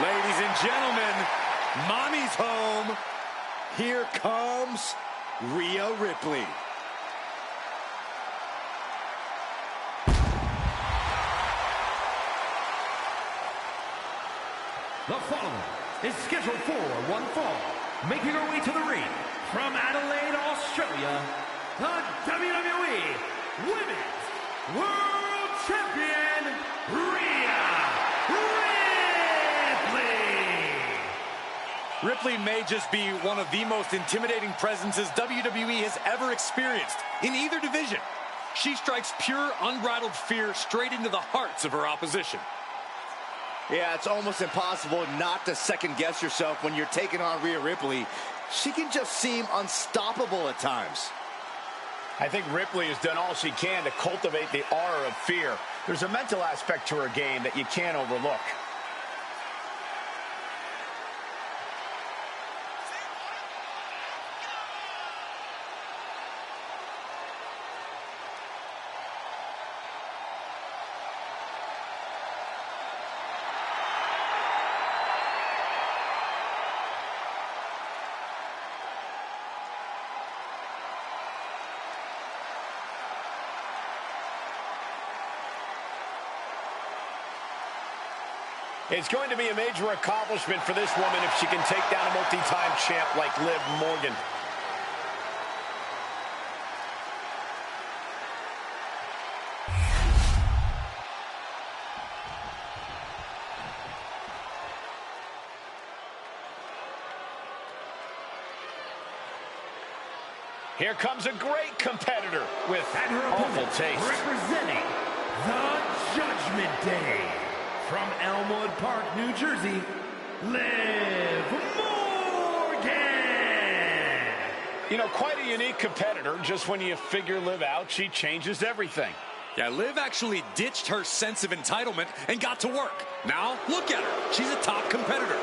Ladies and gentlemen, Mommy's home. Here comes Rhea Ripley. The following is scheduled for one fall. Making her way to the ring from Adelaide, Australia, the WWE Women's World Champion, Rhea Ripley. Ripley may just be one of the most intimidating presences WWE has ever experienced in either division. She strikes pure, unbridled fear straight into the hearts of her opposition. Yeah, it's almost impossible not to second-guess yourself when you're taking on Rhea Ripley. She can just seem unstoppable at times. I think Ripley has done all she can to cultivate the aura of fear. There's a mental aspect to her game that you can't overlook. It's going to be a major accomplishment for this woman if she can take down a multi-time champ like Liv Morgan. Here comes a great competitor with awful taste. Representing the Judgment Day. From Elmwood Park, New Jersey, Liv Morgan! You know, quite a unique competitor. Just when you figure Liv out, she changes everything. Yeah, Liv actually ditched her sense of entitlement and got to work. Now, look at her. She's a top competitor.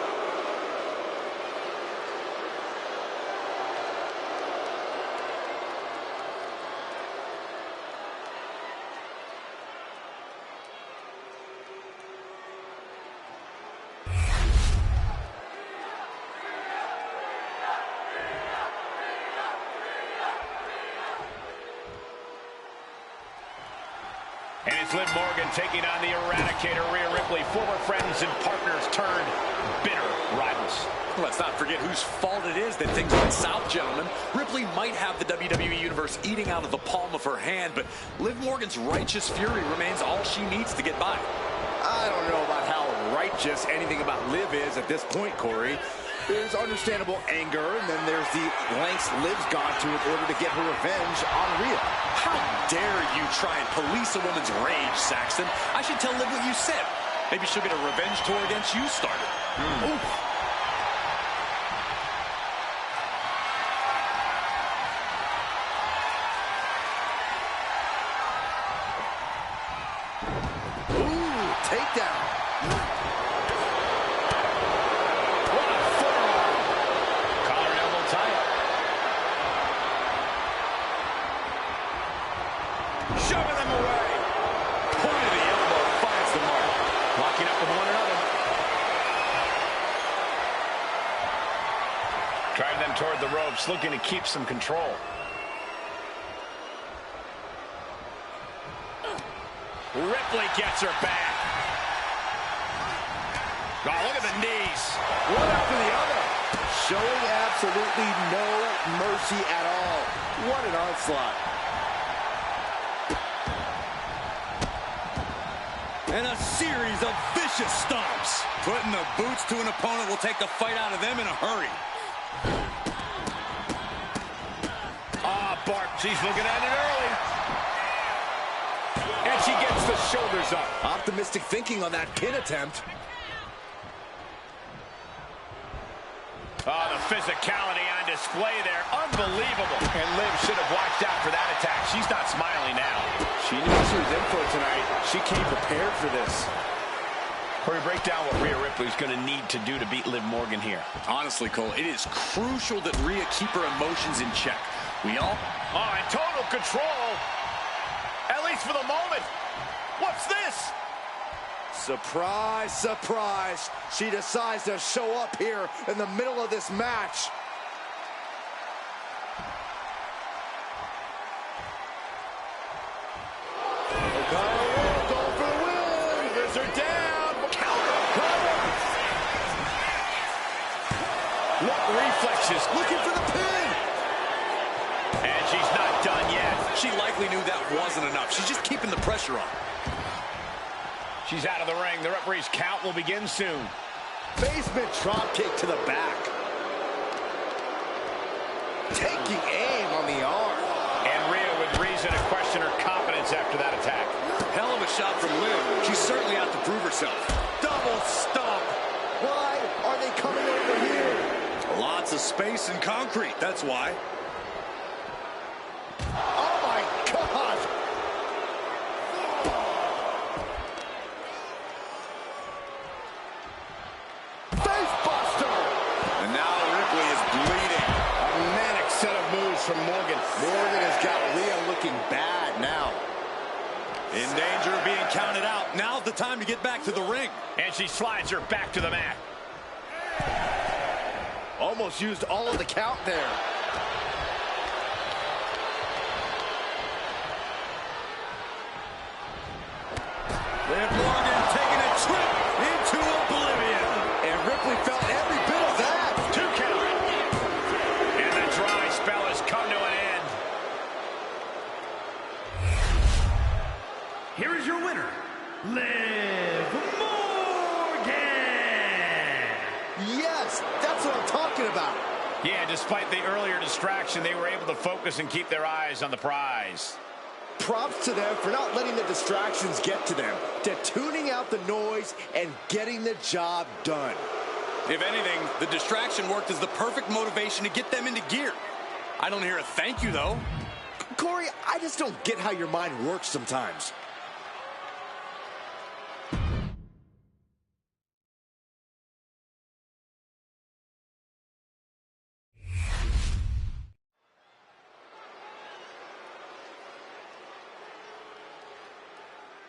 And it's Liv Morgan taking on the Eradicator, Rhea Ripley, former friends and partners turned bitter rivals. Let's not forget whose fault it is that things went south, gentlemen. Ripley might have the WWE Universe eating out of the palm of her hand, but Liv Morgan's righteous fury remains all she needs to get by. I don't know about how righteous anything about Liv is at this point, Corey. There's understandable anger, and then there's the lengths Liv's gone to in order to get her revenge on Rhea. How dare you try and police a woman's rage, Saxton? I should tell Liv what you said. Maybe she'll get a revenge tour against you started. Oof. Takedown. What a forearm. Collar and elbow tie-up. Shoving them away. Point of the elbow finds the mark. Locking up with one another. Driving them toward the ropes, looking to keep some control. Ripley gets her back. Oh, look at the knees. One after the other. Showing absolutely no mercy at all. What an onslaught. And a series of vicious stomps. Putting the boots to an opponent will take the fight out of them in a hurry. Ah, Bart, she's looking at it early. And she gets the shoulders up. Optimistic thinking on that pin attempt. Oh, the physicality on display there. Unbelievable. And Liv should have watched out for that attack. She's not smiling now. She knew she was in for it tonight. She came prepared for this. Corey, break down what Rhea Ripley's going to need to do to beat Liv Morgan here. Honestly, Cole, it is crucial that Rhea keep her emotions in check. We all... Oh, and total control. At least for the moment. What's this? Surprise, surprise. She decides to show up here in the middle of this match. Going for the win. There's her down. Counter. What reflexes. Looking for the pin. And she's not done yet. She likely knew that wasn't enough. She's just keeping the pressure on. She's out of the ring. The referee's count will begin soon. Basement drop kick to the back. Taking aim on the arm. And Rhea with reason to question her confidence after that attack. Hell of a shot from Liv. She's certainly out to prove herself. Double stomp. Why are they coming over here? Lots of space and concrete, that's why. Oh my God! Face buster! And now Ripley is bleeding. A manic set of moves from Morgan. Morgan has got Rhea looking bad now. In danger of being counted out. Now's the time to get back to the ring. And she slides her back to the mat. Almost used all of the count there. Liv Morgan taking a trip into oblivion. And Ripley felt every bit of that. 2 count. And the dry spell has come to an end. Here is your winner, Liv Morgan. Yes, that's what I'm talking about. Yeah, despite the earlier distraction, they were able to focus and keep their eyes on the prize. Props to them for not letting the distractions get to them, to tuning out the noise and getting the job done. If anything, the distraction worked as the perfect motivation to get them into gear. I don't hear a thank you, though. Corey, I just don't get how your mind works sometimes.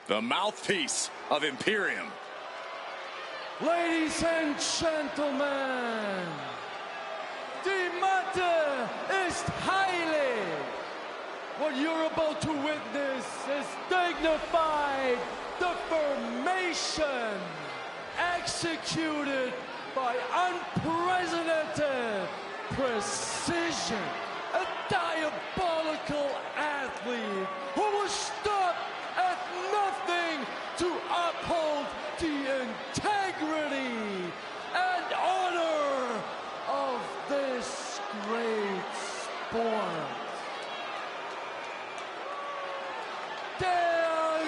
The mouthpiece of Imperium. Ladies and gentlemen, the matter is highly. What you're about to witness is dignified deformation executed by unprecedented precision. A diabolical athlete who will stop at nothing to uphold the integrity and honor of this great sport. Der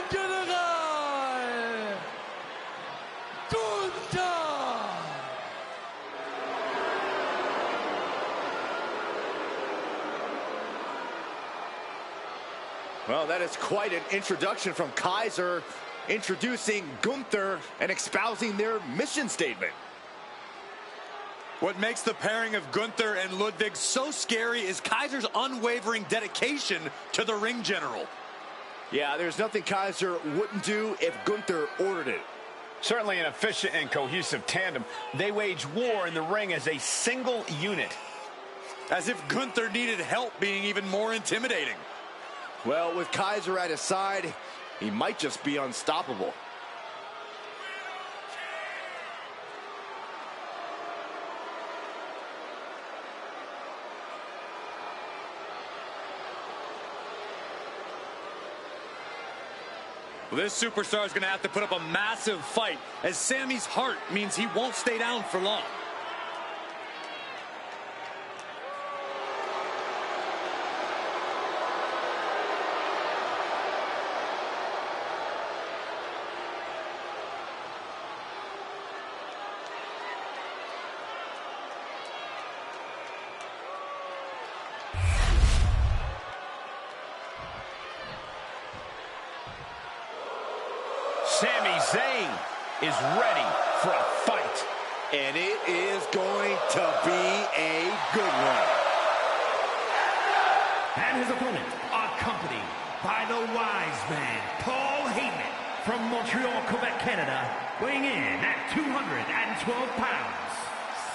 Ringgeneral Gunther. Well, that is quite an introduction from Kaiser, introducing Gunther and espousing their mission statement. What makes the pairing of Gunther and Ludwig so scary is Kaiser's unwavering dedication to the ring general. Yeah, there's nothing Kaiser wouldn't do if Gunther ordered it. Certainly an efficient and cohesive tandem. They wage war in the ring as a single unit. As if Gunther needed help being even more intimidating. Well, with Kaiser at his side, he might just be unstoppable. Well, this superstar is going to have to put up a massive fight, as Sammy's heart means he won't stay down for long. Sami Zayn is ready for a fight. And it is going to be a good one. And his opponent, accompanied by the wise man, Paul Heyman, from Montreal, Quebec, Canada, weighing in at 212 pounds,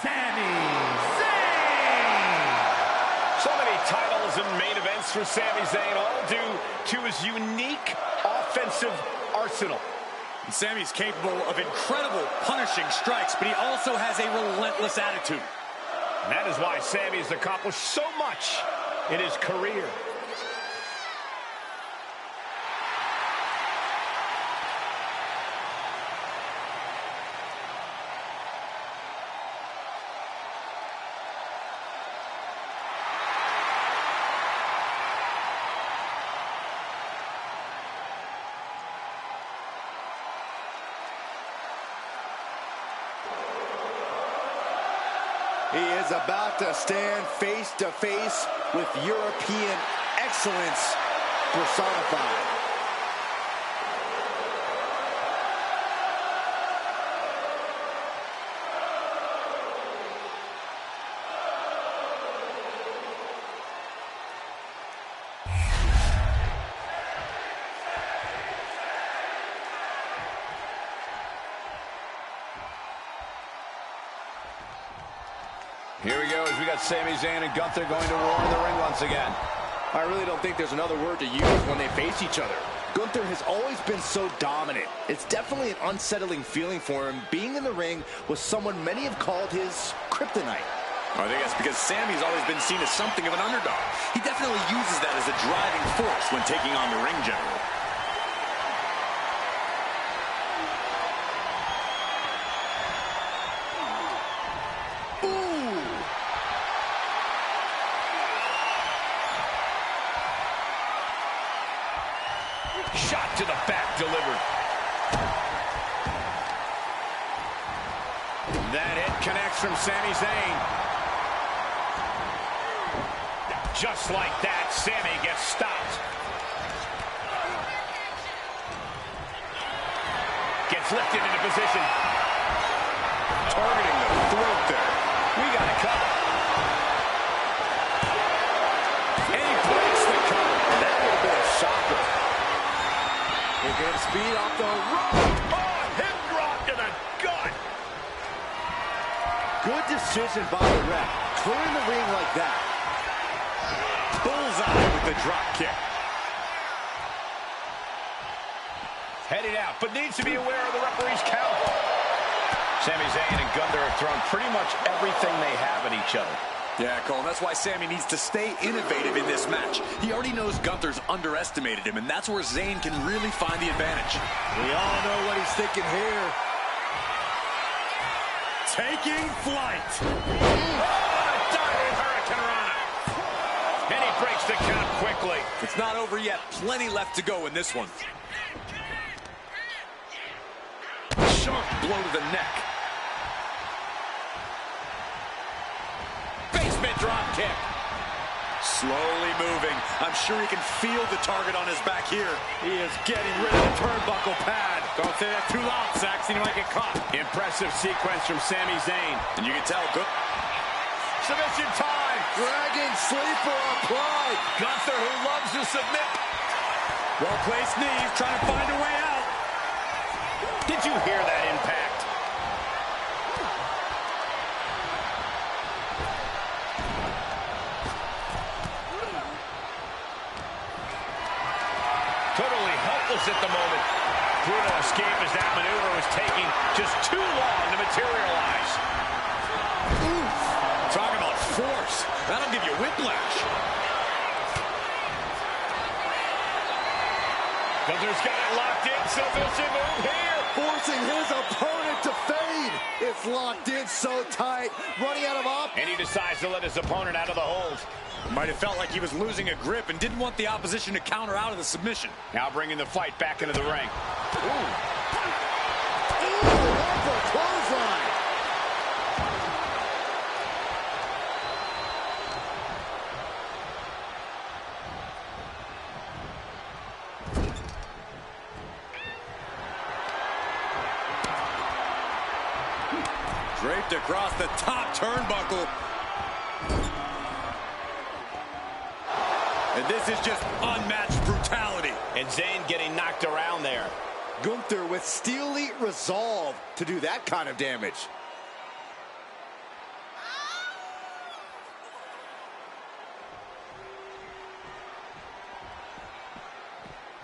Sami Zayn! So many titles and main events for Sami Zayn, all due to his unique offensive arsenal. And Sami's capable of incredible punishing strikes, but he also has a relentless attitude. And that is why Sami has accomplished so much in his career. He is about to stand face to face with European excellence personified. Here we go as we got Sami Zayn and Gunther going to war in the ring once again. I really don't think there's another word to use when they face each other. Gunther has always been so dominant. It's definitely an unsettling feeling for him being in the ring with someone many have called his kryptonite. I think that's because Sami's always been seen as something of an underdog. He definitely uses that as a driving force when taking on the ring general. Shot to the back delivered. That hit connects from Sami Zayn. Just like that, Sami gets stopped. Gets lifted into position. Targeting the throat there. We got it covered. And he breaks the cover. That would have been a shocker. He gets speed off the rope. Oh, hip drop to the gut. Good decision by the ref. Clearing the ring like that. Bullseye with the drop kick. Headed out, but needs to be aware of the referee's count. Sami Zayn and Gunther have thrown pretty much everything they have at each other. Yeah, Cole, that's why Sami needs to stay innovative in this match. He already knows Gunther's underestimated him, and that's where Zayn can really find the advantage. We all know what he's thinking here. Taking flight. Diving hurricanrana. And he breaks the count quickly. It's not over yet. Plenty left to go in this one. Sharp blow to the neck. Basement drop kick. Slowly moving. I'm sure he can feel the target on his back here. He is getting rid of the turnbuckle pad. Don't say that too loud, Saxon. He might get caught. Impressive sequence from Sami Zayn. And you can tell, good. Submission time. Dragon sleeper applied. Gunther, who loves to submit. Well-placed knees, trying to find a way out. Did you hear that impact? Totally helpless at the moment. Brutal escape as that maneuver was taking just too long to materialize. Oof. Talk about force. That'll give you whiplash. Gunther's got it locked in. Submission move here. Forcing his opponent to fade. It's locked in so tight. Running out of options. And he decides to let his opponent out of the hold. Might have felt like he was losing a grip and didn't want the opposition to counter out of the submission. Now bringing the fight back into the ring. Ooh, upper clothesline. Draped across the top turnbuckle. And this is just unmatched brutality. And Zayn getting knocked around there. Gunther with steely resolve to do that kind of damage.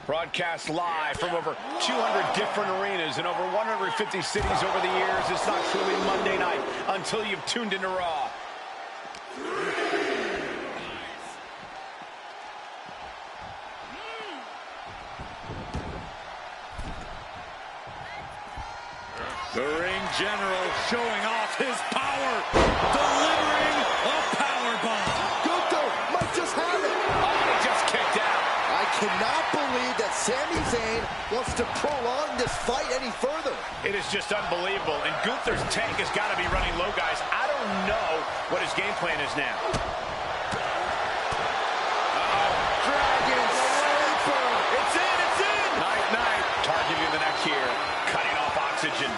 Broadcast live from over 200 different arenas in over 150 cities over the years. It's not truly Monday night until you've tuned into Raw. The ring general showing off his power, delivering a powerbomb. Gunther might just have it. Oh, he just kicked out. I cannot believe that Sami Zayn wants to prolong this fight any further. It is just unbelievable, and Gunther's tank has got to be running low, guys. I don't know what his game plan is now. Dragon Sleeper. It's in, it's in! Night. Targeting the neck here, cutting off oxygen.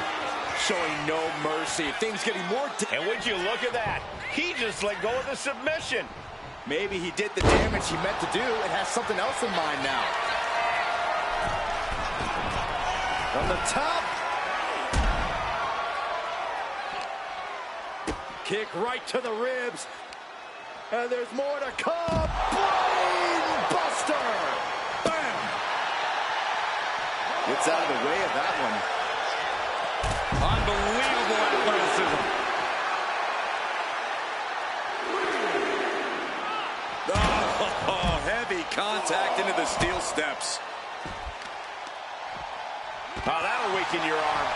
Showing no mercy. Things getting more... And would you look at that? He just let go of the submission. Maybe he did the damage he meant to do and has something else in mind now. From the top. Kick right to the ribs. And there's more to come. Brain buster. Bam. Gets out of the way of that one. Unbelievable athleticism. Oh, heavy contact into the steel steps. Oh, that'll weaken your arm.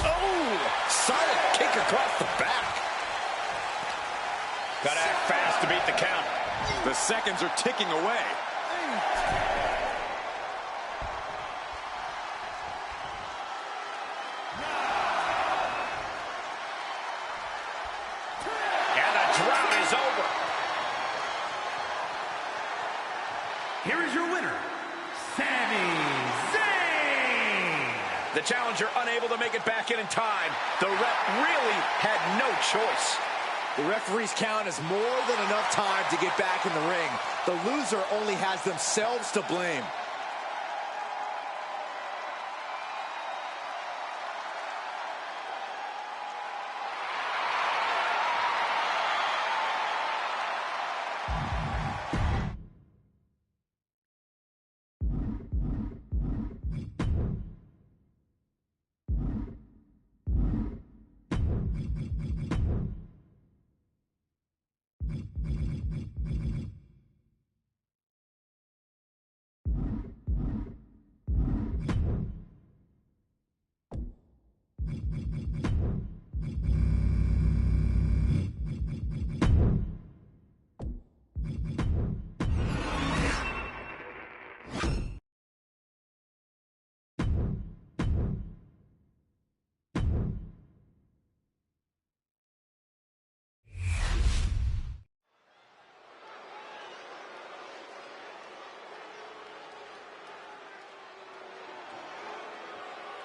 Oh, solid kick across the back. Gotta act fast to beat the count. The seconds are ticking away. Here is your winner, Sami Zayn. The challenger unable to make it back in time. The ref really had no choice. The referee's count is more than enough time to get back in the ring. The loser only has themselves to blame.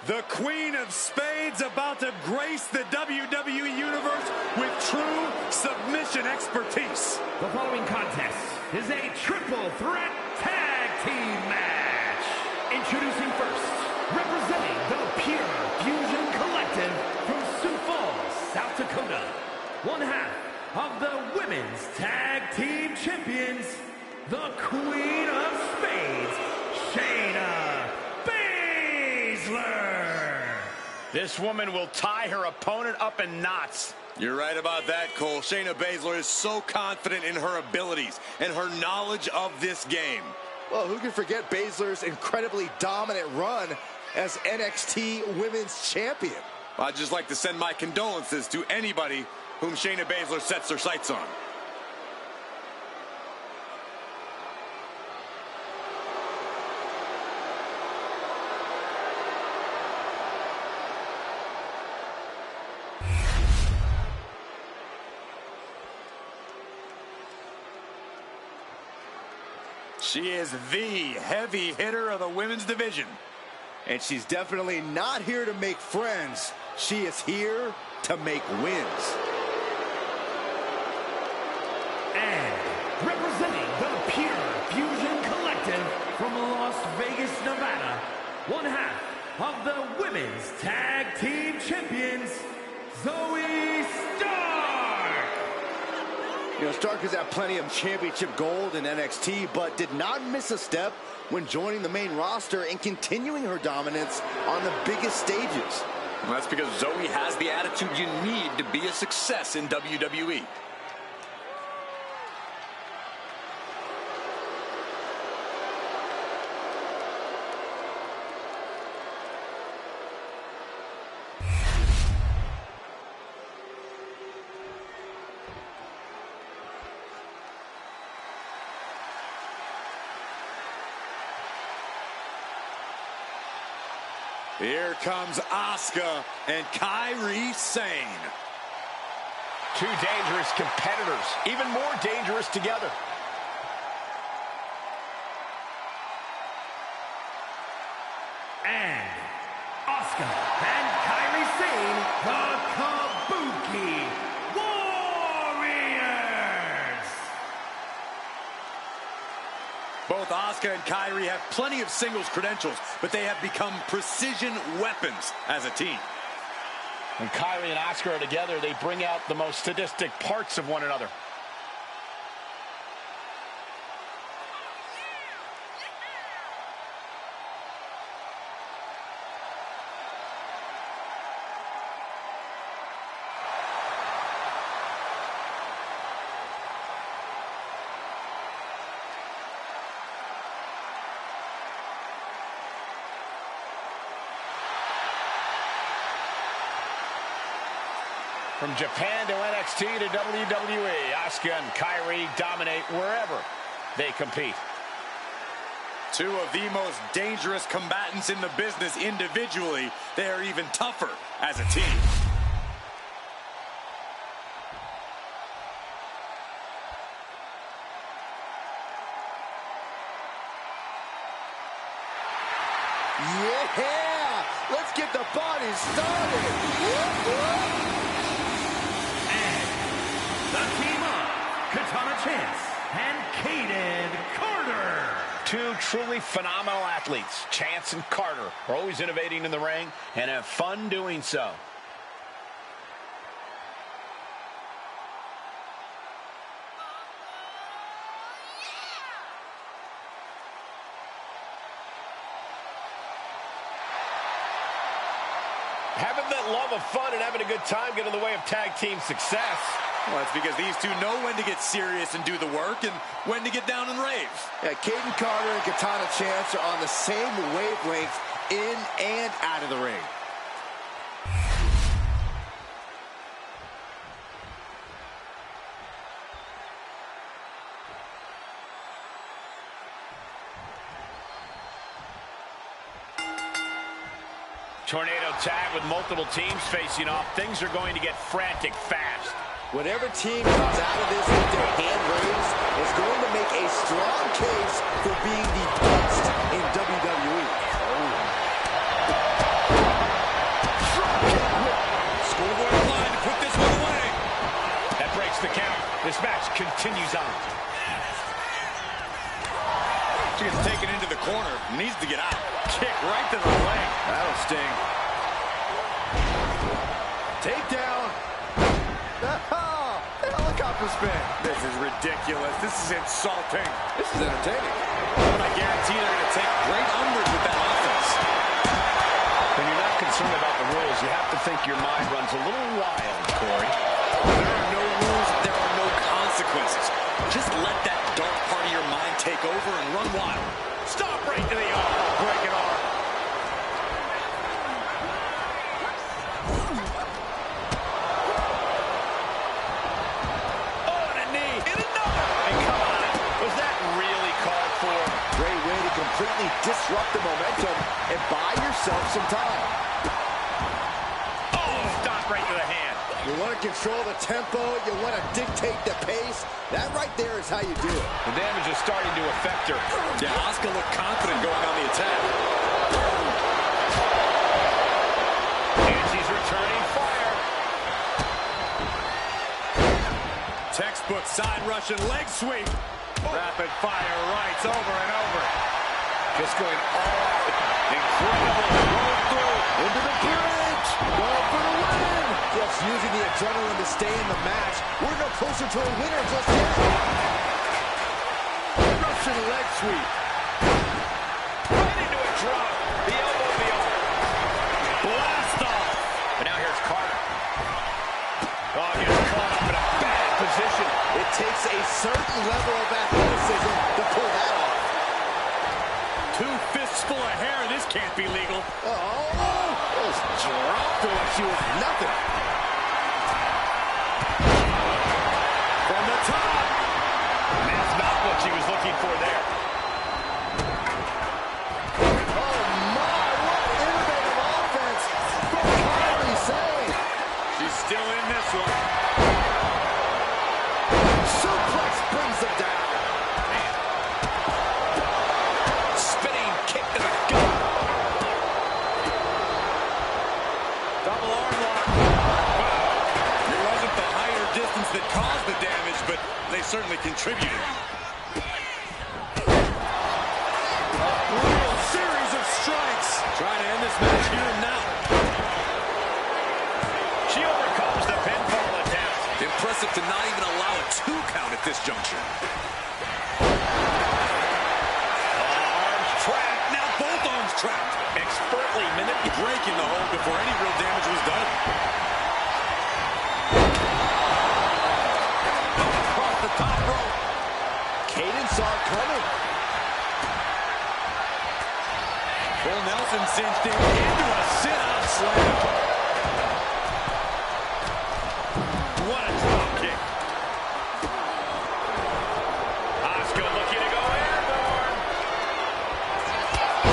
The Queen of Spades about to grace the WWE Universe with true submission expertise. The following contest is a triple threat tag team match. Introducing first, representing the Pure Fusion Collective from Sioux Falls, South Dakota, one half of the Women's Tag Team Champions, the Queen of Spades, Shayna Baszler. This woman will tie her opponent up in knots. You're right about that, Cole. Shayna Baszler is so confident in her abilities and her knowledge of this game. Well, who can forget Baszler's incredibly dominant run as NXT Women's Champion? I'd just like to send my condolences to anybody whom Shayna Baszler sets her sights on. She is the heavy hitter of the women's division. And she's definitely not here to make friends. She is here to make wins. And representing the Pure Fusion Collective one half of the Women's Tag Team Champions, Zoe Stark. You know, Stark has had plenty of championship gold in NXT, but did not miss a step when joining the main roster and continuing her dominance on the biggest stages. Well, that's because Zoe has the attitude you need to be a success in WWE. Here comes Asuka and Kairi Sane. Two dangerous competitors, even more dangerous together. And Asuka and Kairi Sane, the Kabuki Warriors. Both Asuka and Kairi have plenty of singles credentials, but they have become precision weapons as a team. When Kairi and Asuka are together, they bring out the most sadistic parts of one another. From Japan to NXT to WWE, Asuka and Kairi dominate wherever they compete. Two of the most dangerous combatants in the business individually. They are even tougher as a team. Yeah! Let's get the party started! The team of Katana Chance and Kaden Carter. Two truly phenomenal athletes. Chance and Carter are always innovating in the ring and have fun doing so. Having that love of fun and having a good time get in the way of tag team success. Well, that's because these two know when to get serious and do the work and when to get down and rave. Yeah, Kaden Carter and Katana Chance are on the same wavelength in and out of the ring. Tornado tag with multiple teams facing off. Things are going to get frantic fast. Whatever team comes out of this with their hand raised is going to make a strong case for being the best in WWE. Scoreboard line to put this one away. That breaks the count. This match continues on. She gets taken into the corner. Needs to get out. Kick right to the leg. That'll sting. Takedown. Helicopter spin. This is ridiculous. This is insulting. This is entertaining. But I guarantee they're going to take great umbrage with that offense. When you're not concerned about the rules, you have to think your mind runs a little wild, Corey. There are no rules. There are no consequences. Just let that dark part of your mind take over and run wild. Stop right to the arm. Break it off. Completely disrupt the momentum and buy yourself some time. Oh, stop right to the hand. You want to control the tempo, you want to dictate the pace. That right there is how you do it. The damage is starting to affect her. Yeah, Asuka looked confident going on the attack. And she's returning fire. Textbook side Russian leg sweep. Rapid fire rights over and over. Just going all out. Incredible using the adrenaline to stay in the match. We're no closer to a winner just yet. Russian leg sweep. Right into a drop. The elbow of the arm. Blast off. But now here's Carter. Oh, he gets caught up in a bad position. It takes a certain level of athleticism to pull that off. 2 fists full of hair. This can't be legal. Oh, just dropped her like she was nothing. From the top. That's not what she was looking for there. Oh my, what innovative offense from Kyrie Sane. She's still in this one. Suplex brings them down. Spinning kick to the gut. Double arm lock. Well, it wasn't the higher distance that caused the damage, but they certainly contributed. A brutal series of strikes. Trying to end this match here and now. She overcomes the pinfall attempt. Impressive to not even allow a 2 count at this juncture. Arms trapped. Now both arms trapped. Expertly manipulated. Breaking the hold before any real damage was done. Across the top rope. Cadence saw it coming. Full Nelson cinched in into a sit-out slam. What a drop kick. Asuka looking to go airborne.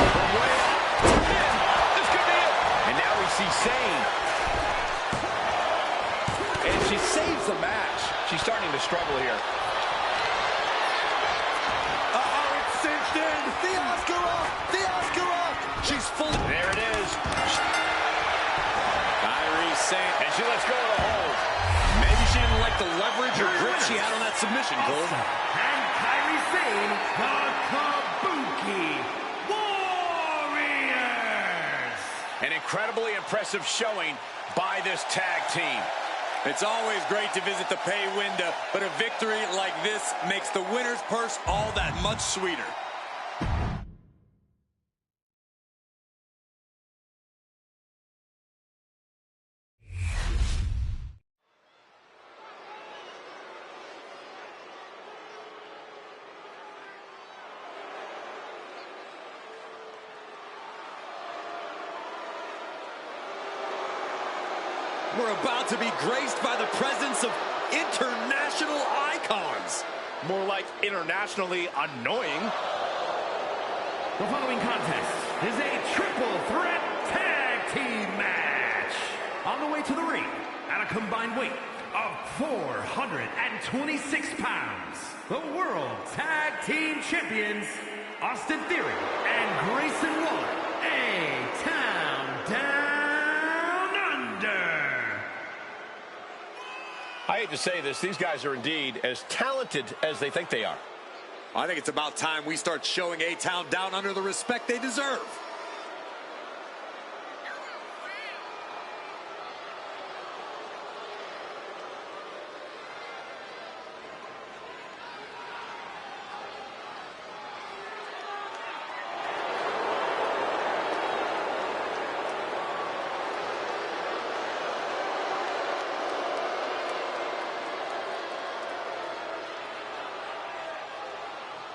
From way up to in. This could be it. And now we see Sane. And she saves the match. She's starting to struggle here. Uh-oh, it's cinched in. The Oscar up! The Oscar up! She's full. There it is. Kyrie Sane. And she lets go of the hold. Maybe she didn't like the leverage or grip she had on that submission, Cole. And Kyrie Sane, the Kabuki Warriors. An incredibly impressive showing by this tag team. It's always great to visit the pay window, but a victory like this makes the winner's purse all that much sweeter. We're about to be graced by the presence of international icons. More like internationally annoying. The following contest is a triple threat tag team match. On the way to the ring, at a combined weight of 426 pounds, the World Tag Team Champions, Austin Theory and Grayson Waller, A-Town Down Under. I hate to say this, these guys are indeed as talented as they think they are. I think it's about time we start showing A-Town Down Under the respect they deserve.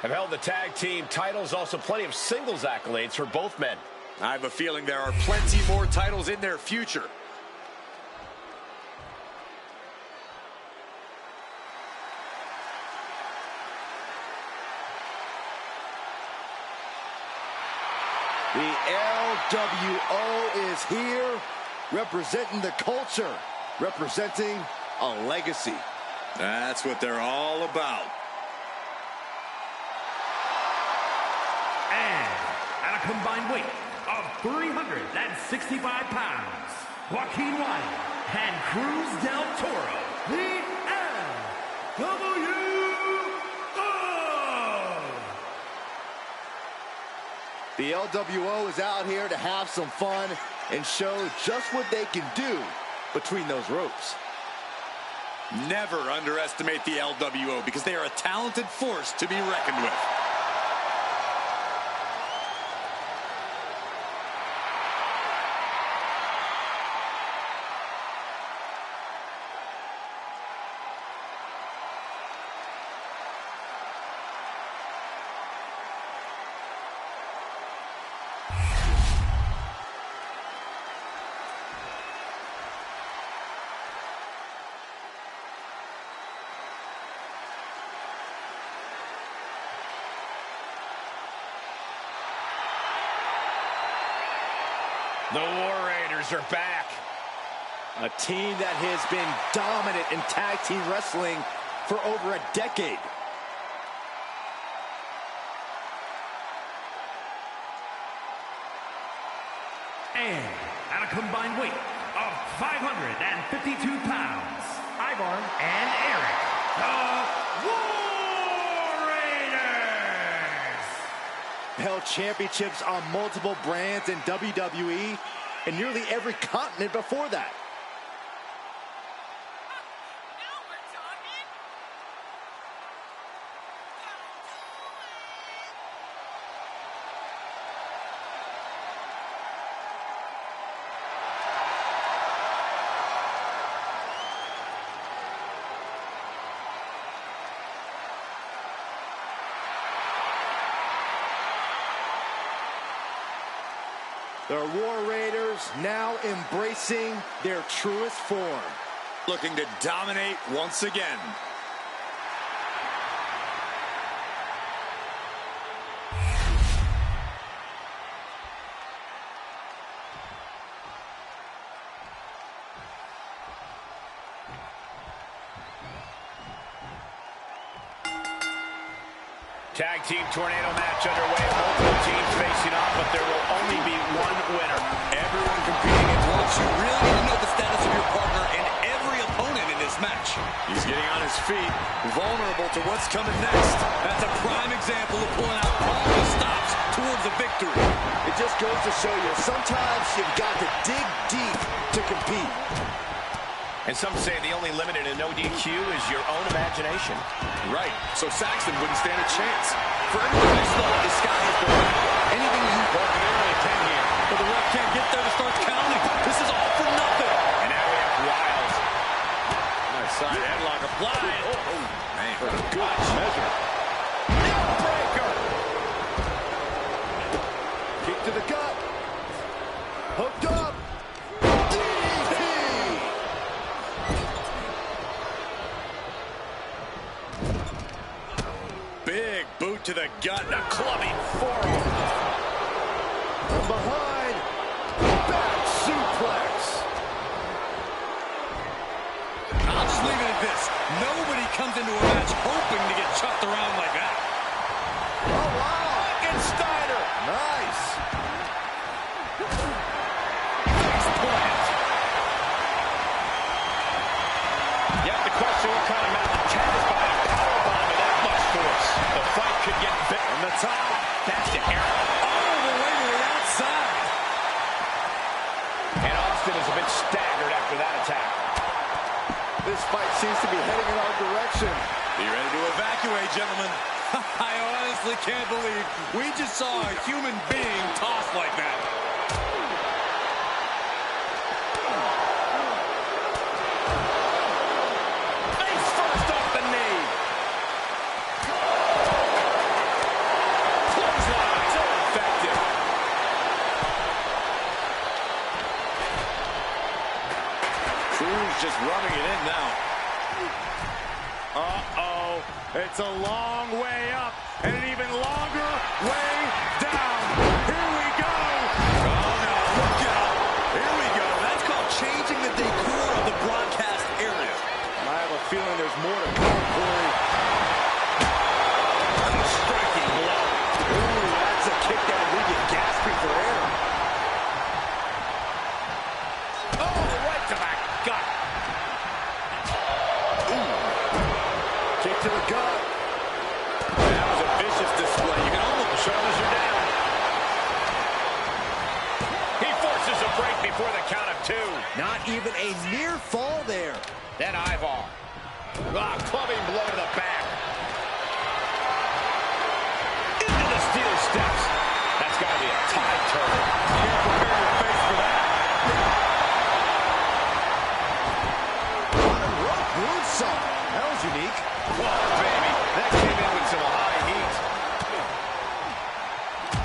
Have held the tag team titles, also plenty of singles accolades for both men. I have a feeling there are plenty more titles in their future. The LWO is here, representing the culture, representing a legacy. That's what they're all about. And at a combined weight of 365 pounds, Joaquin Wilde and Cruz del Toro, the LWO. The LWO is out here to have some fun and show just what they can do between those ropes. Never underestimate the LWO because they are a talented force to be reckoned with. The War Raiders are back. A team that has been dominant in tag team wrestling for over a decade. And at a combined weight of 552 pounds, Ivar and Eric, the War Raiders! Held championships on multiple brands in WWE and nearly every continent before that. The War Raiders now embracing their truest form. Looking to dominate once again. Tag team tornado match underway. Multiple teams facing off, but there will only be one winner. Everyone competing at once. You really need to know the status of your partner and every opponent in this match. He's getting on his feet, vulnerable to what's coming next. That's a prime example of pulling out all the stops towards a victory. It just goes to show you, sometimes you've got to dig deep to compete. And some say the only limit in a no DQ is your own imagination. Right, so Saxton wouldn't stand a chance. For everyone who's thought the sky is the limit, anything you want, they're only 10 here. But the ref can't get there to start counting. This is all for nothing. And now we have Wiles. Nice side headlock applied. Oh, man. For a good measure. Breaker. Kick to the gut. Hooked up. Big boot to the gut. A clubbing forearm. From behind. Back suplex. I'll just leave it at this. Nobody comes into a match hoping to get chucked around like that. Oh, wow. Steiner. Nice. You have to question what kind of mountain cat is behind a powerbomb with that much force. The fight could get big. On the top. That's the arrow. All the way to the outside. And Austin is a bit staggered after that attack. This fight seems to be heading in our direction. Be ready to evacuate, gentlemen. I honestly can't believe we just saw a human being tossed like that. Face first off the knee. Clothesline, so effective. Cruz just rubbing it in now. Uh-oh. It's a long way up and an even longer way down. Here we go. Oh, no, look out. Here we go. That's called changing the decor of the broadcast area. I have a feeling there's more to come, Corey. A striking blow. Ooh, that's a kick that will leave you gasping for air. Oh, right to the gut. Kick to the gut. That was a vicious display. You can almost... The shoulders are down. He forces a break before the count of two. Not even a near fall there. Then Ivar. Ah, clubbing blow to the back. Into the steel steps. That's got to be a tide turner. You can't prepare your face for that. Moonsault. That was unique. Whoa, baby. That came in with some high heat.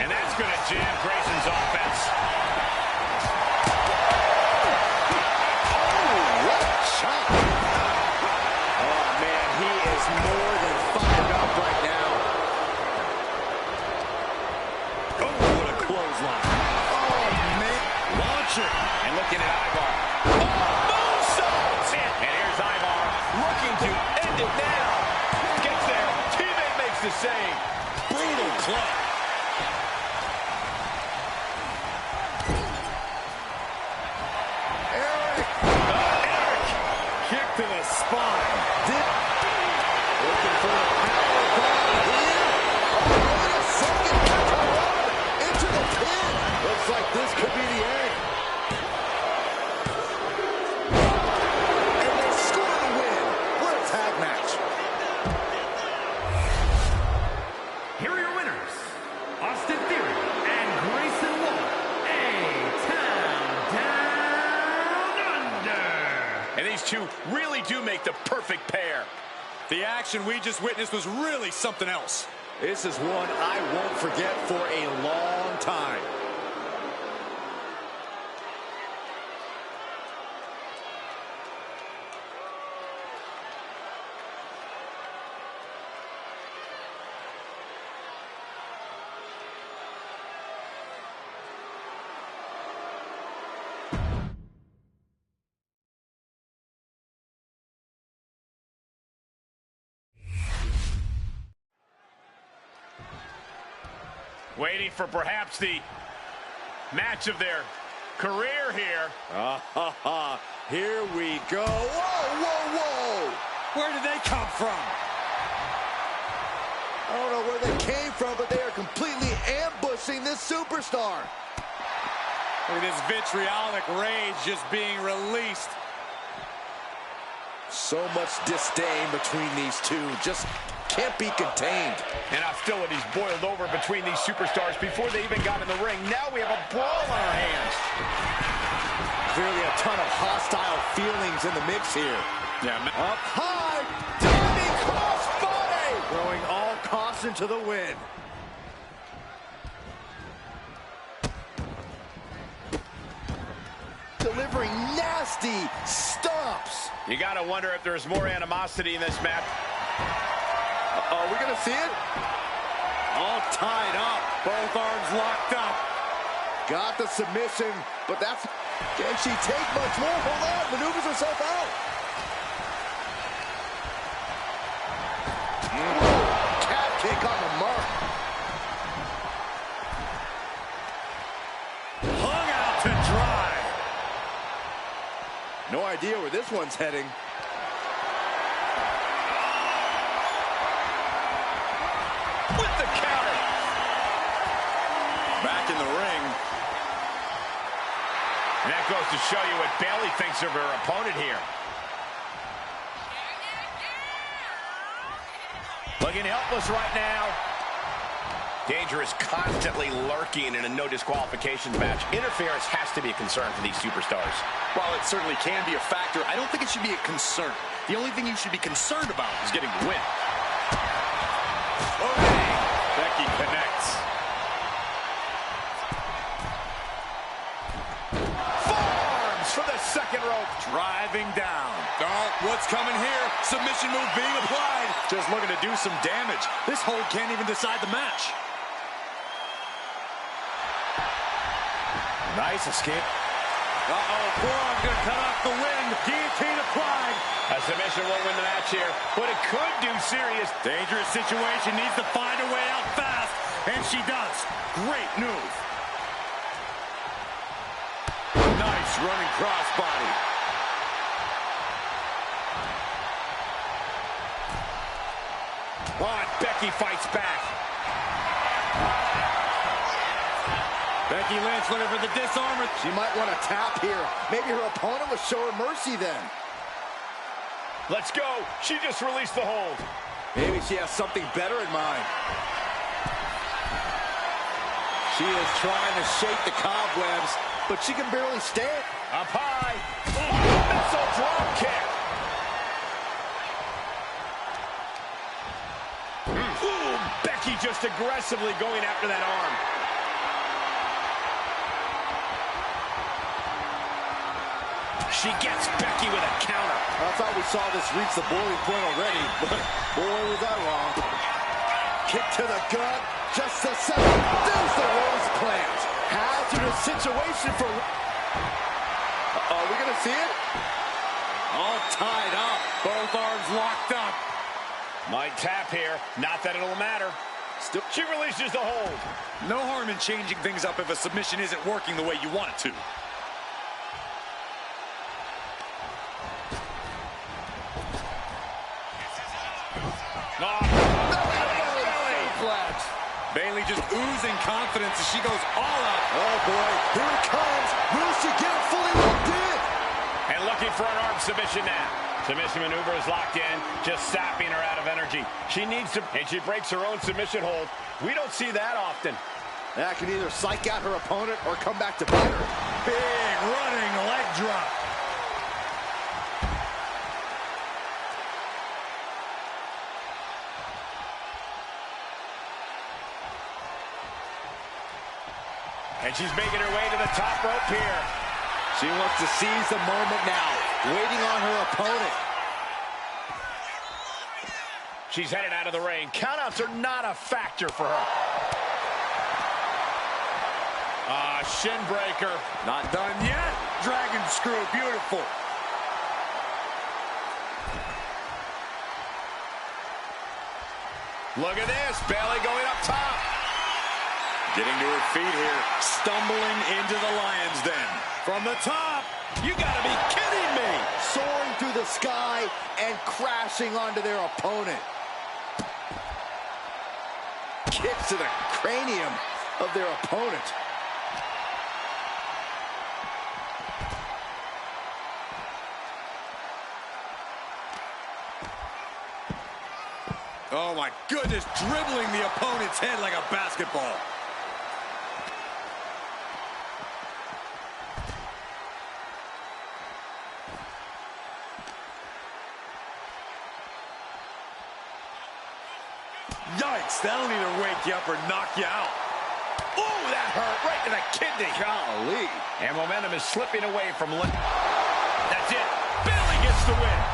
And that's going to jam Grayson's offense. Oh, what a shot. Oh, man, he is more than fired up right now. Oh, what a clothesline. Oh, man. Launcher. And looking at Ivar. And here's Ivar looking to end it now. Gets there. Teammate makes the save. Brutal club. Eric. Kick to the spine. Looking for a power bomb here. Oh, wait a second. Into the pin. Looks like this could be the end. And they score the win. What a tag match. Here are your winners, Austin Theory and Grayson Waller, A-Town Down Under. And these two really do make the perfect pair. The action we just witnessed was really something else. This is one I won't forget for a long time. Waiting for perhaps the match of their career here. Here we go. Whoa, whoa, whoa. Where did they come from? I don't know where they came from, but they are completely ambushing this superstar. Look at this vitriolic rage just being released. So much disdain between these two. Just can't be contained. And hostility's boiled over between these superstars before they even got in the ring. Now we have a brawl on our hands. Clearly a ton of hostile feelings in the mix here. Yeah, Up high, diving crossbody, throwing all caution to the wind. Delivering nasty stomps. You got to wonder if there's more animosity in this match. Are we going to see it? all tied up. Both arms locked up. Got the submission, but that's... Can she take much more? Hold on, maneuvers herself out. Cat kick on the mark. Hung out to dry. No idea where this one's heading. With the counter. Back in the ring. And that goes to show you what Bayley thinks of her opponent here. Looking helpless right now. Danger is constantly lurking in a no disqualifications match. Interference has to be a concern for these superstars. While it certainly can be a factor, I don't think it should be a concern. The only thing you should be concerned about is getting the win. Okay. Becky connects. Forearms for the second rope. Driving down. Oh, what's coming here? Submission move being applied. Just looking to do some damage. This hold can't even decide the match. Nice escape. Uh-oh, forearm gonna cut off the wind. Guillotine applied. A submission won't win the match here, but it could do serious. Dangerous situation, needs to find a way out fast. And she does. Great move. Nice running crossbody. Oh, and Becky fights back. Becky Lynch looking for the disarm. She might want to tap here. Maybe her opponent will show her mercy then. Let's go. She just released the hold. Maybe she has something better in mind. She is trying to shake the cobwebs, but she can barely stand. Up high. Missile drop kick. Ooh, Becky just aggressively going after that arm. She gets Becky with a counter. I thought we saw this reach the boiling point already, but boy, was that wrong. Kick to the gut, just a second. There's the rose plant. Hazardous situation for... Are we going to see it? All tied up. Both arms locked up. Might tap here. Not that it'll matter. Still, she releases the hold. No harm in changing things up if a submission isn't working the way you want it to. Bayley just oozing confidence as she goes all out. Oh boy, here it comes. Will she get it fully locked in? And looking for an arm submission now. Submission maneuver is locked in, just sapping her out of energy. She needs to, and she breaks her own submission hold. We don't see that often. That can either psych out her opponent or come back to bite her. Big running leg drop. And she's making her way to the top rope here. She wants to seize the moment now, waiting on her opponent. She's headed out of the ring. Countouts are not a factor for her. Shin breaker. Not done yet. Dragon screw, beautiful. Look at this, Bayley going up top. Getting to her feet here, stumbling into the lion's den. From the top, you gotta be kidding me! Soaring through the sky and crashing onto their opponent. Kicks to the cranium of their opponent. Oh my goodness, dribbling the opponent's head like a basketball. Yikes, that'll either wake you up or knock you out. Ooh, that hurt right to the kidney. Golly. And momentum is slipping away from Lynch. That's it. Bayley gets the win.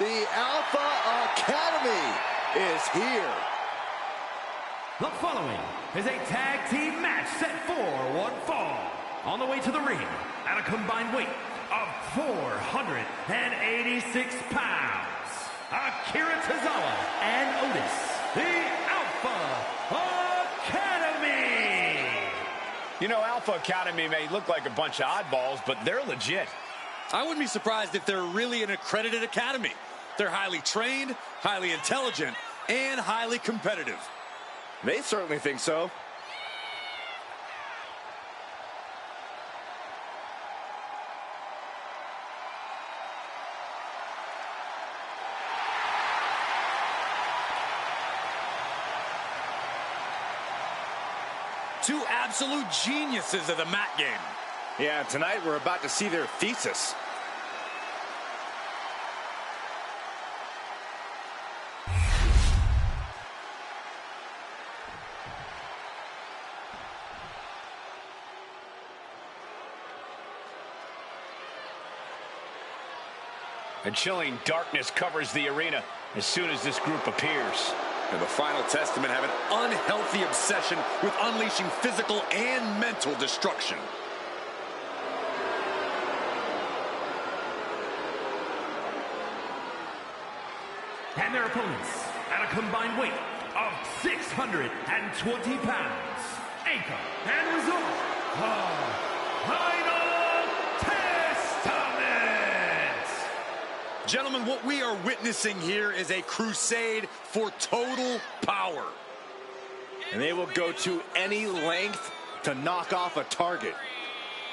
The Alpha Academy is here. The following is a tag team match set for one fall. On the way to the ring at a combined weight of 486 pounds, Akira Tozawa and Otis, the Alpha Academy. You know, Alpha Academy may look like a bunch of oddballs, but they're legit. I wouldn't be surprised if they're really an accredited academy. They're highly trained, highly intelligent, and highly competitive. They certainly think so. Two absolute geniuses of the mat game. Yeah, tonight we're about to see their thesis. A chilling darkness covers the arena as soon as this group appears. And the Final Testament have an unhealthy obsession with unleashing physical and mental destruction. And their opponents, at a combined weight of 620 pounds, anchor and result of Final Testament! Gentlemen, what we are witnessing here is a crusade for total power. And they will go to any length to knock off a target.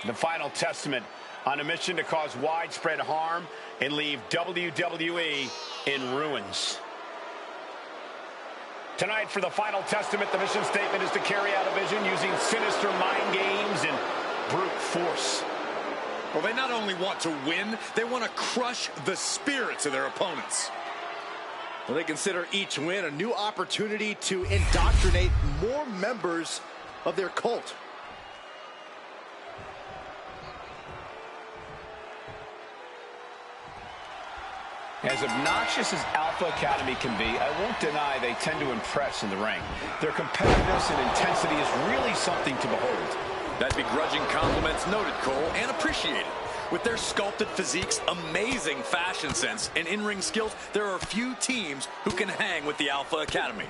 The Final Testament on a mission to cause widespread harm and leave WWE in ruins. Tonight for the Final Testament, the mission statement is to carry out a vision using sinister mind games and brute force. Well, they not only want to win, they want to crush the spirits of their opponents. Well, they consider each win a new opportunity to indoctrinate more members of their cult. As obnoxious as Alpha Academy can be, I won't deny they tend to impress in the ring. Their competitiveness and intensity is really something to behold. That begrudging compliments noted, Cole, and appreciated. With their sculpted physiques, amazing fashion sense, and in-ring skills, there are few teams who can hang with the Alpha Academy.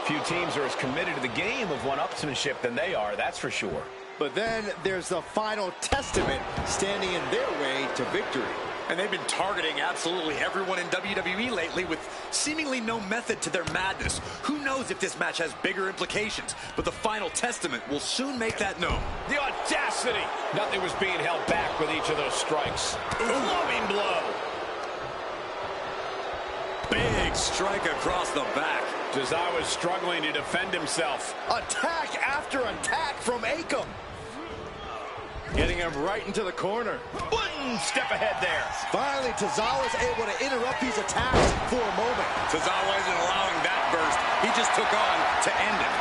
Few teams are as committed to the game of one-upsmanship than they are, that's for sure. But then there's the Final Testament standing in their way to victory. And they've been targeting absolutely everyone in WWE lately with seemingly no method to their madness. Who knows if this match has bigger implications, but the Final Testament will soon make that known. The audacity! Nothing was being held back with each of those strikes. Loving blow. Big strike across the back. Tozawa was struggling to defend himself. Attack after attack from Akam. Getting him right into the corner. One step ahead there. Finally, Tozawa's able to interrupt these attacks for a moment. Tozawa isn't allowing that burst. He just took on to end it.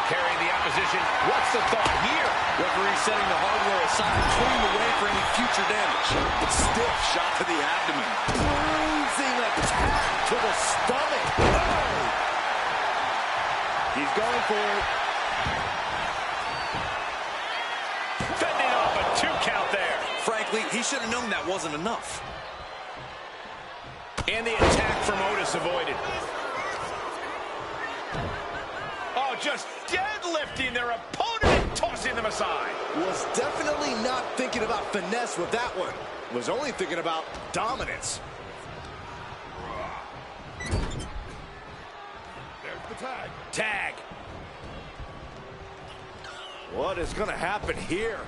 Carrying the opposition. What's the thought here? Referee setting the hardware aside, pulling away for any future damage. But stiff shot to the abdomen. Bruising attack to the stomach. Oh! He's going for it. Fending off a 2 count there. Frankly, he should have known that wasn't enough. And the attack from Otis avoided. Oh, just deadlifting their opponent and tossing them aside. Was definitely not thinking about finesse with that one. Was only thinking about dominance. There's the tag. Tag. What is going to happen here?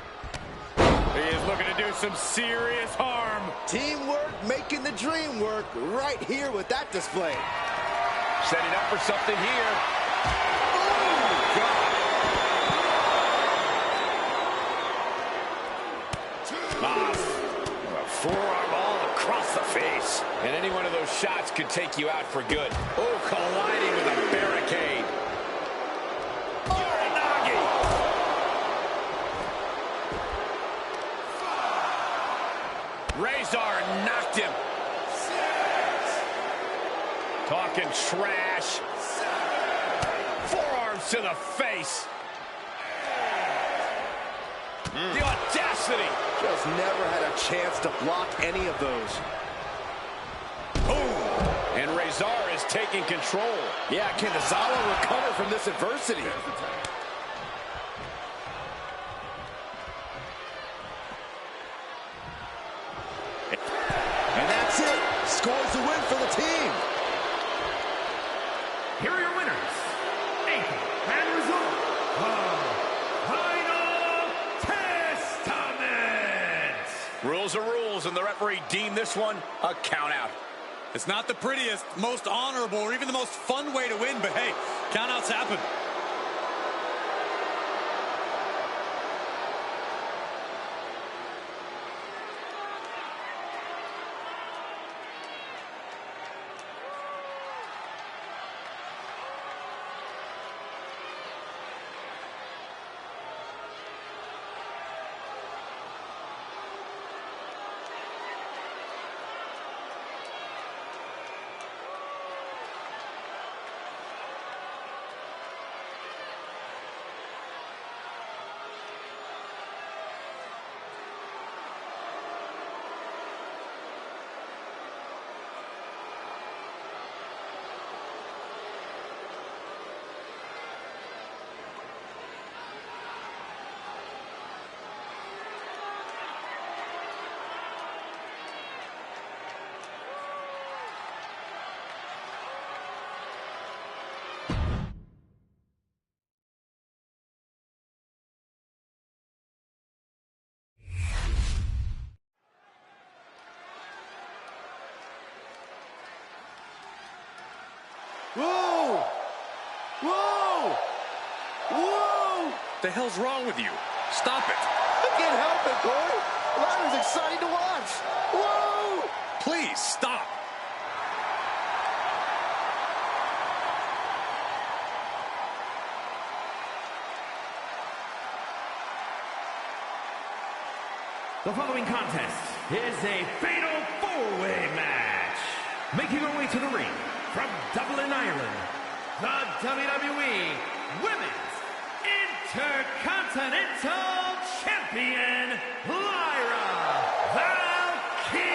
He is looking to do some serious harm. Teamwork making the dream work right here with that display. Setting up for something here. Forearm all across the face. And any one of those shots could take you out for good. Oh, colliding with a barricade. Uranagi. Razor knocked him. 6. Talking trash. 7. Forearms to the face. 8. The audacity. Just never had a chance to block any of those. Boom. And Razor is taking control. Yeah, can Tozawa recover from this adversity? And that's it. Scores the win for the team. Here are your winners, anchor and result of Final Testament! Rules are rules, and the referee deemed this one a count out. It's not the prettiest, most honorable, or even the most fun way to win, but hey, countouts happen. The hell's wrong with you? Stop it. I can't help it, Corey. That was exciting to watch. Whoa! Please, stop. The following contest is a fatal four-way match. Making her way to the ring from Dublin, Ireland, the WWE Women's Intercontinental Champion, Lyra Valkyria.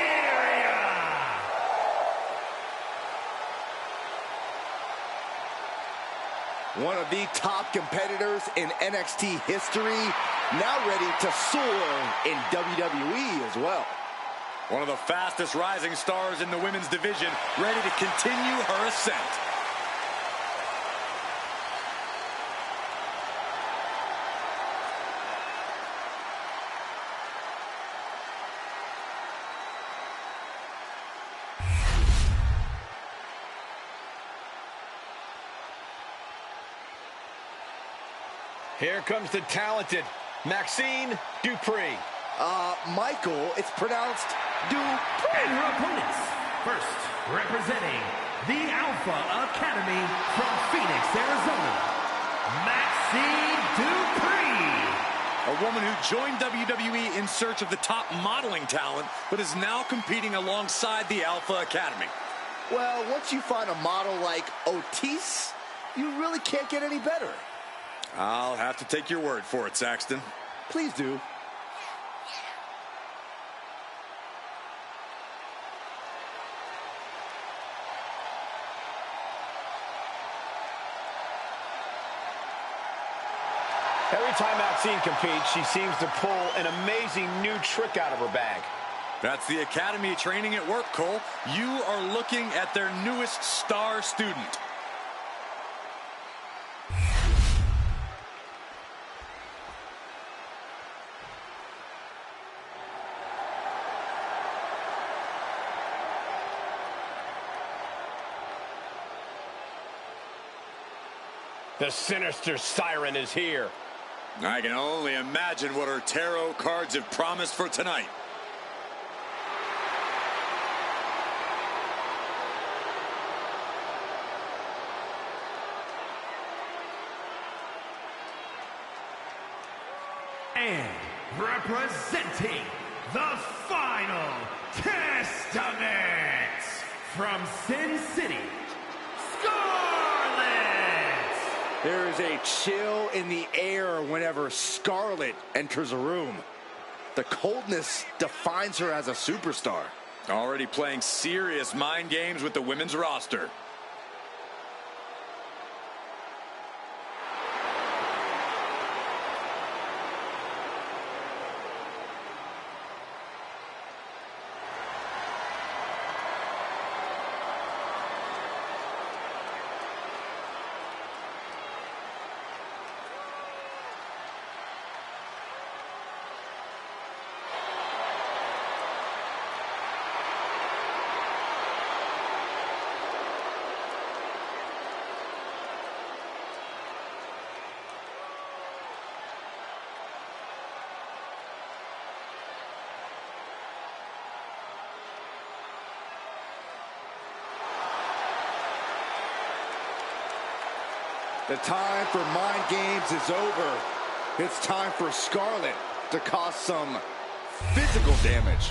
One of the top competitors in NXT history, now ready to soar in WWE as well. One of the fastest rising stars in the women's division, ready to continue her ascent. Here comes the talented Maxine Dupree. Michael, it's pronounced Dupree. And her opponents, first representing the Alpha Academy from Phoenix, Arizona, Maxine Dupree. A woman who joined WWE in search of the top modeling talent, but is now competing alongside the Alpha Academy. Well, once you find a model like Otis, you really can't get any better. I'll have to take your word for it, Saxton. Please do. Every time Maxine competes, she seems to pull an amazing new trick out of her bag. That's the Academy training at work, Cole. You are looking at their newest star student. The sinister siren is here. I can only imagine what her tarot cards have promised for tonight. And representing the Final Testament from Sin City, Scarlett. There is a chill in the air whenever Scarlett enters a room. The coldness defines her as a superstar. Already playing serious mind games with the women's roster. The time for mind games is over. It's time for Scarlett to cause some physical damage.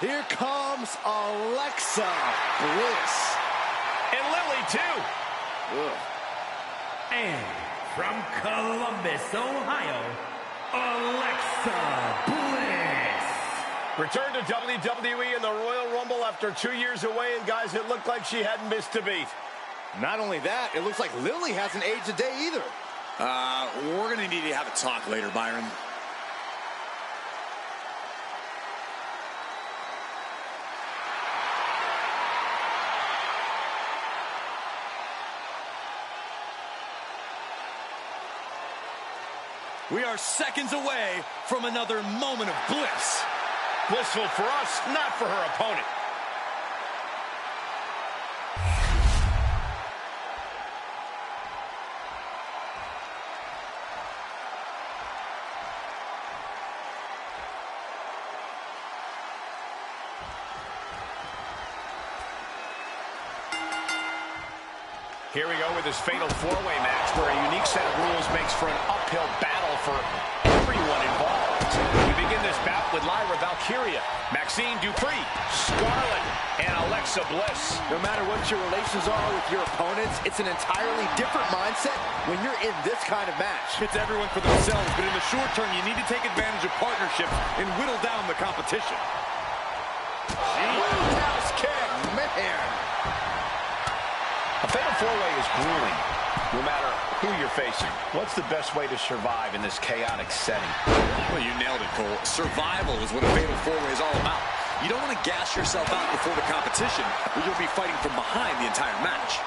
Here comes Alexa Bliss. And Lily, too. Ugh. And from Columbus, Ohio, Alexa Bliss. Returned to WWE in the Royal Rumble after 2 years away, and guys, it looked like she hadn't missed a beat. Not only that, it looks like Lily hasn't aged a day either. We're going to need to have a talk later, Byron. We are seconds away from another moment of bliss. Blissful for us, not for her opponent. Here we go with this fatal four-way match where a unique set of rules makes for an uphill battle for everyone involved. We begin this bout with Lyra Valkyria, Maxine Dupree, Scarlett, and Alexa Bliss. No matter what your relations are with your opponents, it's an entirely different mindset when you're in this kind of match. It's everyone for themselves, but in the short term, you need to take advantage of partnerships and whittle down the competition. Roundhouse kick, man. A fatal four-way is grueling, no matter who you're facing. What's the best way to survive in this chaotic setting? Well, you nailed it, Cole. Survival is what a fatal four-way is all about. You don't want to gas yourself out before the competition, or you'll be fighting from behind the entire match.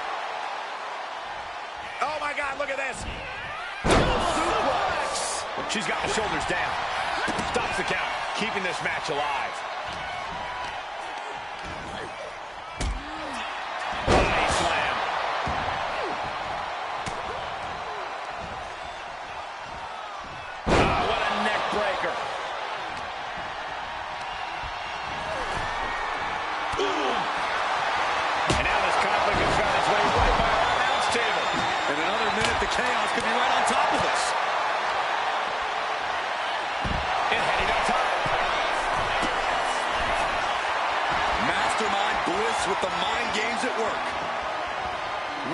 Oh, my God, look at this. Suplex. She's got the shoulders down. Stops the count, keeping this match alive. Chaos could be right on top of us. And heading up top. Mastermind Bliss with the mind games at work.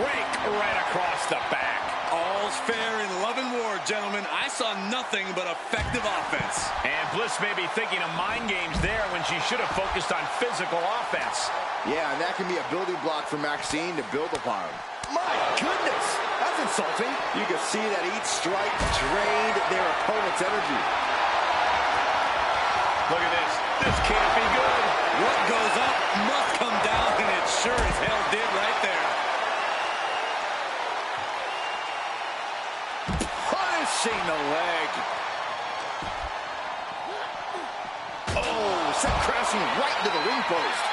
Rake right across the back. All's fair in love and war, gentlemen. I saw nothing but effective offense. And Bliss may be thinking of mind games there when she should have focused on physical offense. Yeah, and that can be a building block for Maxine to build upon. My goodness, that's insulting. You can see that each strike drained their opponent's energy. Look at this. This can't be good. What goes up must come down, and it sure as hell did right there. Punishing the leg. Oh, sent crashing right into the ring post.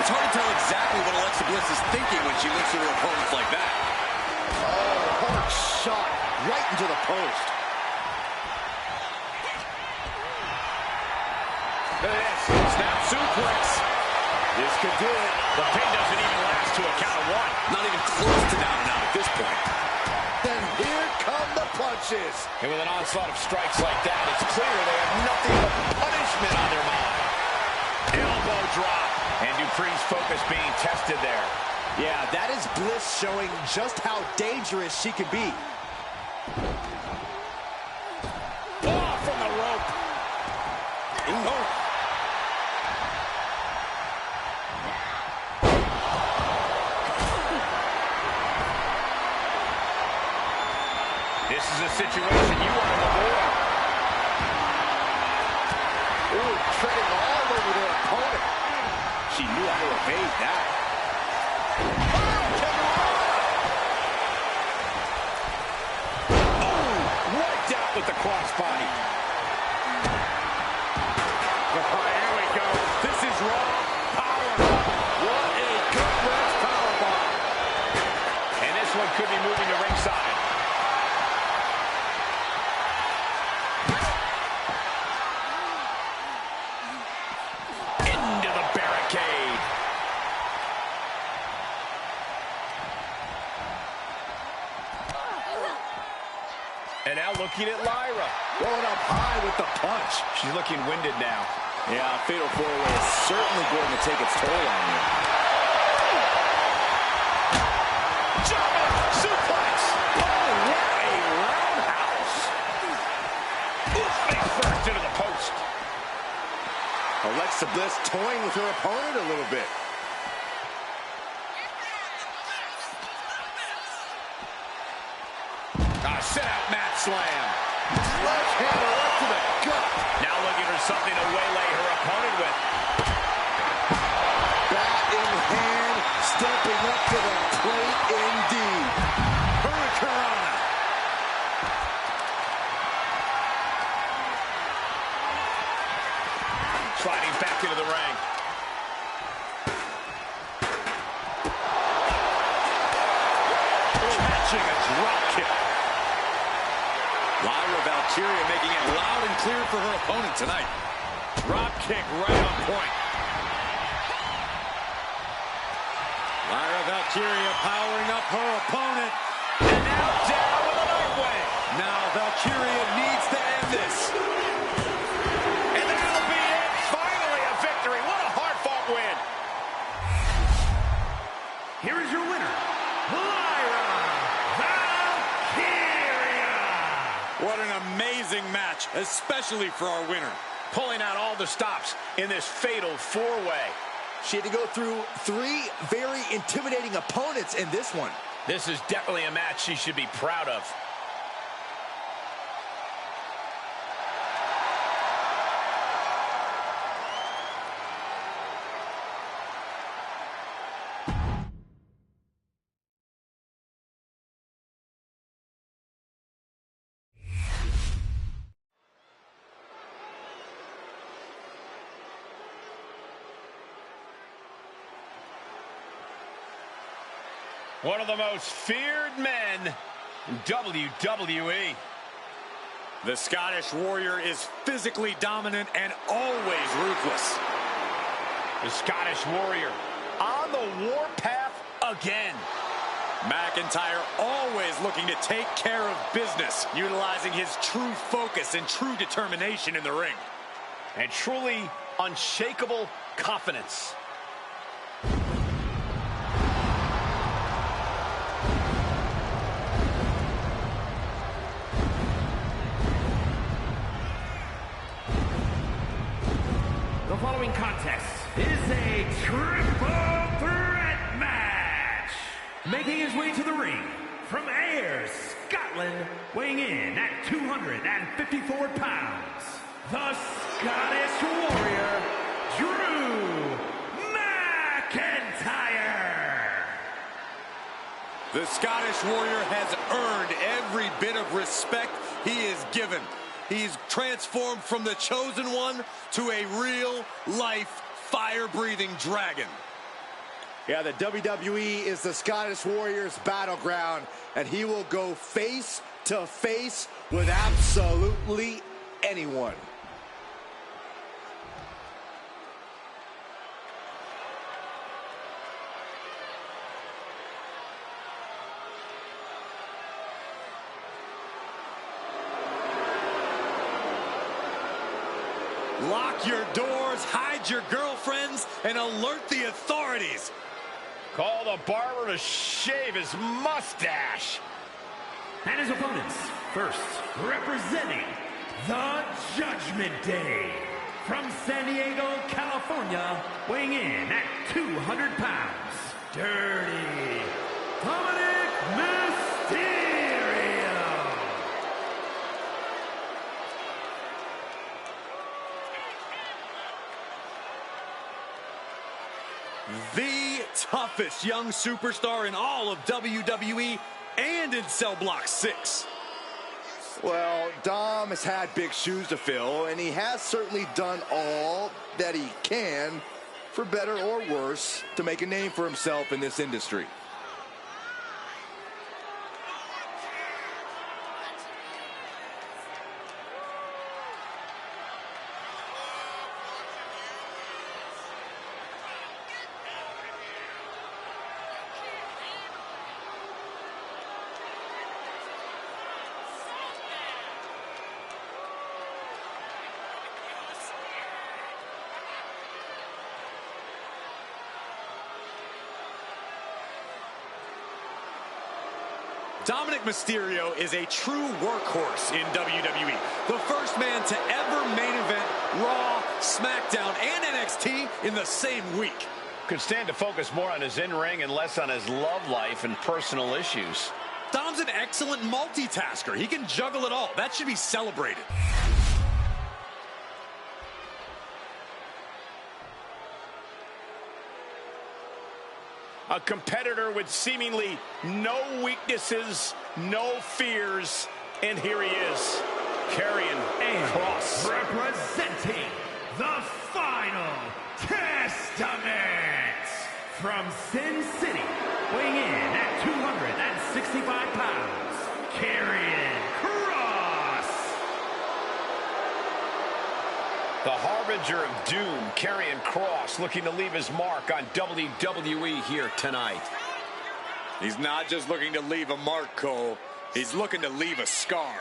It's hard to tell exactly what Alexa Bliss is thinking when she looks at her opponents like that. Oh, hard shot right into the post. Look at this. Snap suplex. This could do it. The pin doesn't even last to a count of one. Not even close to down and out at this point. Then here come the punches. And with an onslaught of strikes like that, it's clear they have nothing but punishment on their mind. Elbow drop. And Dupree's focus being tested there. Yeah, that is Bliss showing just how dangerous she can be. Oh, from the rope. Ooh. Oh. This is a situation you want to avoid. Ooh, treading all over their opponent. She knew how to evade that. Oh, wiped out with the crossbody. Here we go. This is raw powerbomb. What a gut-wrench powerbomb. And this one could be moving to ringside. Into the barricade. And now looking at Lyra. Going up high with the punch. She's looking winded now. Yeah, fatal four-way is certainly going to take its toll on you. German suplex. Oh, what a roundhouse. Oof, face first into the post. Alexa Bliss toying with her opponent a little bit. Set out mat slam. Sledgehammer up to the gut. Now looking for something to waylay her opponent with. Bat in hand. launching a drop kick. Lyra Valkyria making it loud and clear for her opponent tonight. Drop kick right on point. Lyra Valkyria powering up her opponent. And now down with an armway. Now Valkyria needs to end this. And that'll be it. Finally a victory. What a hard-fought win. Here is your winner, Lyra Valkyria. What an amazing match, especially for our winner. Pulling out all the stops in this fatal four-way. She had to go through 3 very intimidating opponents in this one. This is definitely a match she should be proud of. One of the most feared men in WWE. The Scottish Warrior is physically dominant and always ruthless. The Scottish Warrior on the warpath again. McIntyre always looking to take care of business, utilizing his true focus and true determination in the ring. And truly unshakable confidence. The following contest is a triple threat match. Making his way to the ring from Ayr, Scotland, weighing in at 254 pounds, the Scottish Warrior, Drew McIntyre. The Scottish Warrior has earned every bit of respect he is given. He's transformed from the chosen one to a real-life, fire-breathing dragon. Yeah, the WWE is the Scottish Warrior's battleground, and he will go face to face with absolutely anyone. Lock your doors, hide your girlfriends, and alert the authorities. Call the barber to shave his mustache. And his opponents, first representing the Judgment Day, from San Diego, California, weighing in at 200 pounds, Dirty Dominic Mysterio. The toughest young superstar in all of WWE and in Cell Block 6. Well, Dom has had big shoes to fill, and he has certainly done all that he can, for better or worse, to make a name for himself in this industry. Dominic Mysterio is a true workhorse in WWE. The first man to ever main event Raw, SmackDown, and NXT in the same week. Could stand to focus more on his in-ring and less on his love life and personal issues. Dom's an excellent multitasker. He can juggle it all. That should be celebrated. A competitor with seemingly no weaknesses, no fears, and here he is, carrying a cross. Representing the Final Testament, from Sin City, weighing in at 265 pounds. Harbinger of doom, Karrion Kross, looking to leave his mark on WWE here tonight. He's not just looking to leave a mark, Cole. He's looking to leave a scar.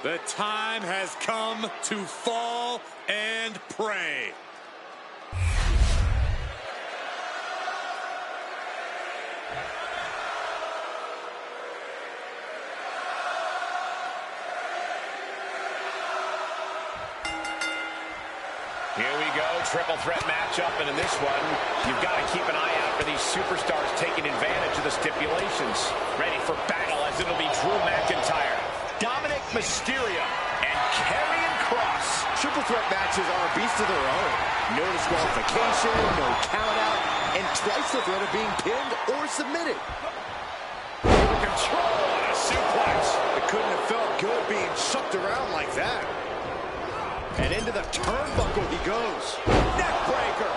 The time has come to fall and pray. Here we go, triple threat matchup, and in this one, you've got to keep an eye out for these superstars taking advantage of the stipulations. Ready for battle as it'll be Drew McIntyre, Dominic Mysterio, and Karrion Kross. Triple threat matches are a beast of their own. No disqualification, no countout, and twice the threat of being pinned or submitted. Control on a suplex. It couldn't have felt good being chucked around like that. And into the turnbuckle he goes. Neckbreaker.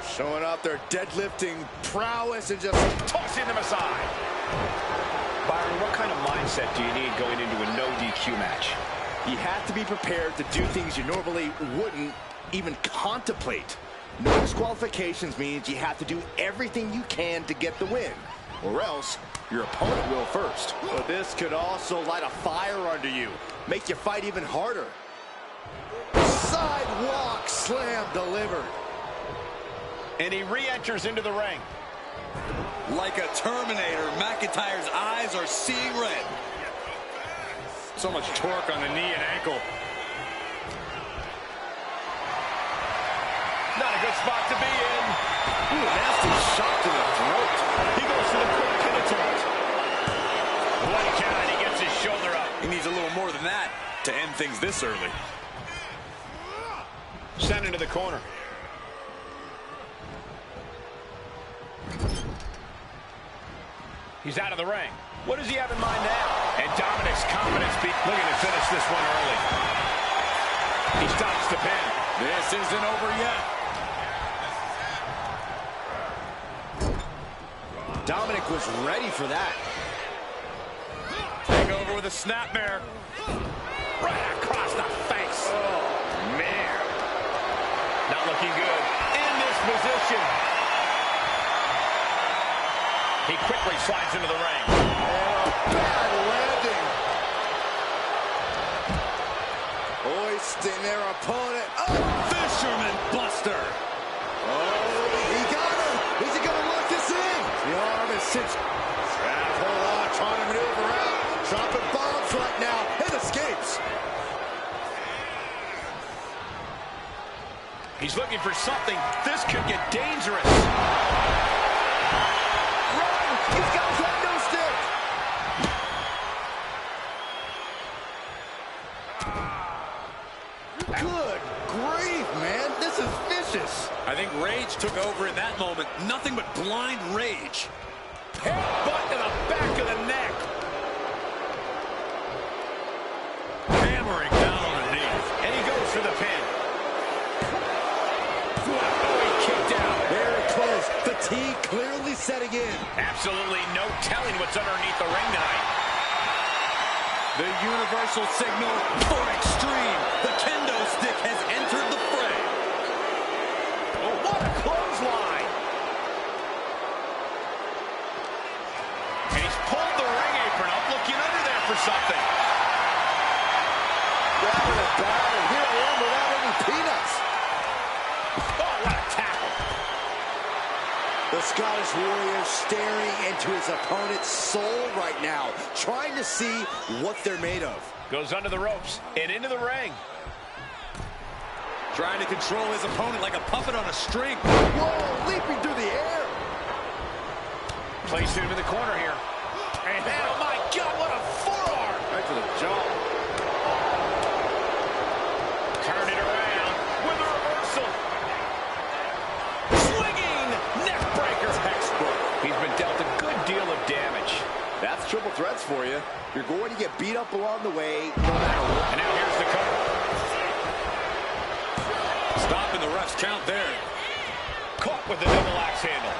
Showing off their deadlifting prowess and just Tossing them aside. Byron, what kind of mindset do you need going into a no DQ match? You have to be prepared to do things you normally wouldn't even contemplate. No disqualifications means you have to do everything you can to get the win, or else your opponent will first. But this could also light a fire under you, make you fight even harder. Sidewalk slam delivered. And he re-enters into the ring. Like a Terminator, McIntyre's eyes are seeing red. So much torque on the knee and ankle. Not a good spot to be in. Ooh, nasty shot to the throat. He goes to the quick pin attempt. One count, he gets his shoulder up. He needs a little more than that to end things this early. Sent into the corner. He's out of the ring. What does he have in mind now? And Dominic's confidence looking to finish this one early. He stops the pin. This isn't over yet. Dominic was ready for that. Take over with a snapmare. Right across the face. Oh, man. Not looking good. In this position. He quickly slides into the ring. Bad landing. Hoisting their opponent up. Fisherman Buster. Oh, he got him. Is he going to lock this in? The arm is cinched. Hold on, trying to maneuver out. Dropping bombs right now. It escapes. He's looking for something. This could get dangerous. He's got his kendo stick. Good grief, man. This is vicious. I think rage took over in that moment. Nothing but blind rage. Headbutt to the back of the neck. Hammering down underneath. And he goes for the pin. Oh, he kicked out. Very close. Fatigue clearly setting in. Absolutely no telling what's underneath the ring tonight. The universal signal for extreme. The kendo stick has entered the fray. Oh, what a clothesline. And he's pulled the ring apron up, looking under there for something. Grabbing it bad, and here I am without any peanuts. Oh, what a tackle. The Scottish Warrior staring into his opponent's soul right now, trying to see what they're made of. Goes under the ropes and into the ring. Trying to control his opponent like a puppet on a string. Whoa, leaping through the air. placing him in the corner here. And oh my God, what a forearm! Right to the jaw. Turn it around with a reversal. Swinging neck breaker. Textbook. He's been dealt a good deal of damage. That's triple threats for you. You're going to get beat up along the way, no matter what. And now here's the cover. Stopping the ref's count there. Caught with the double axe handle.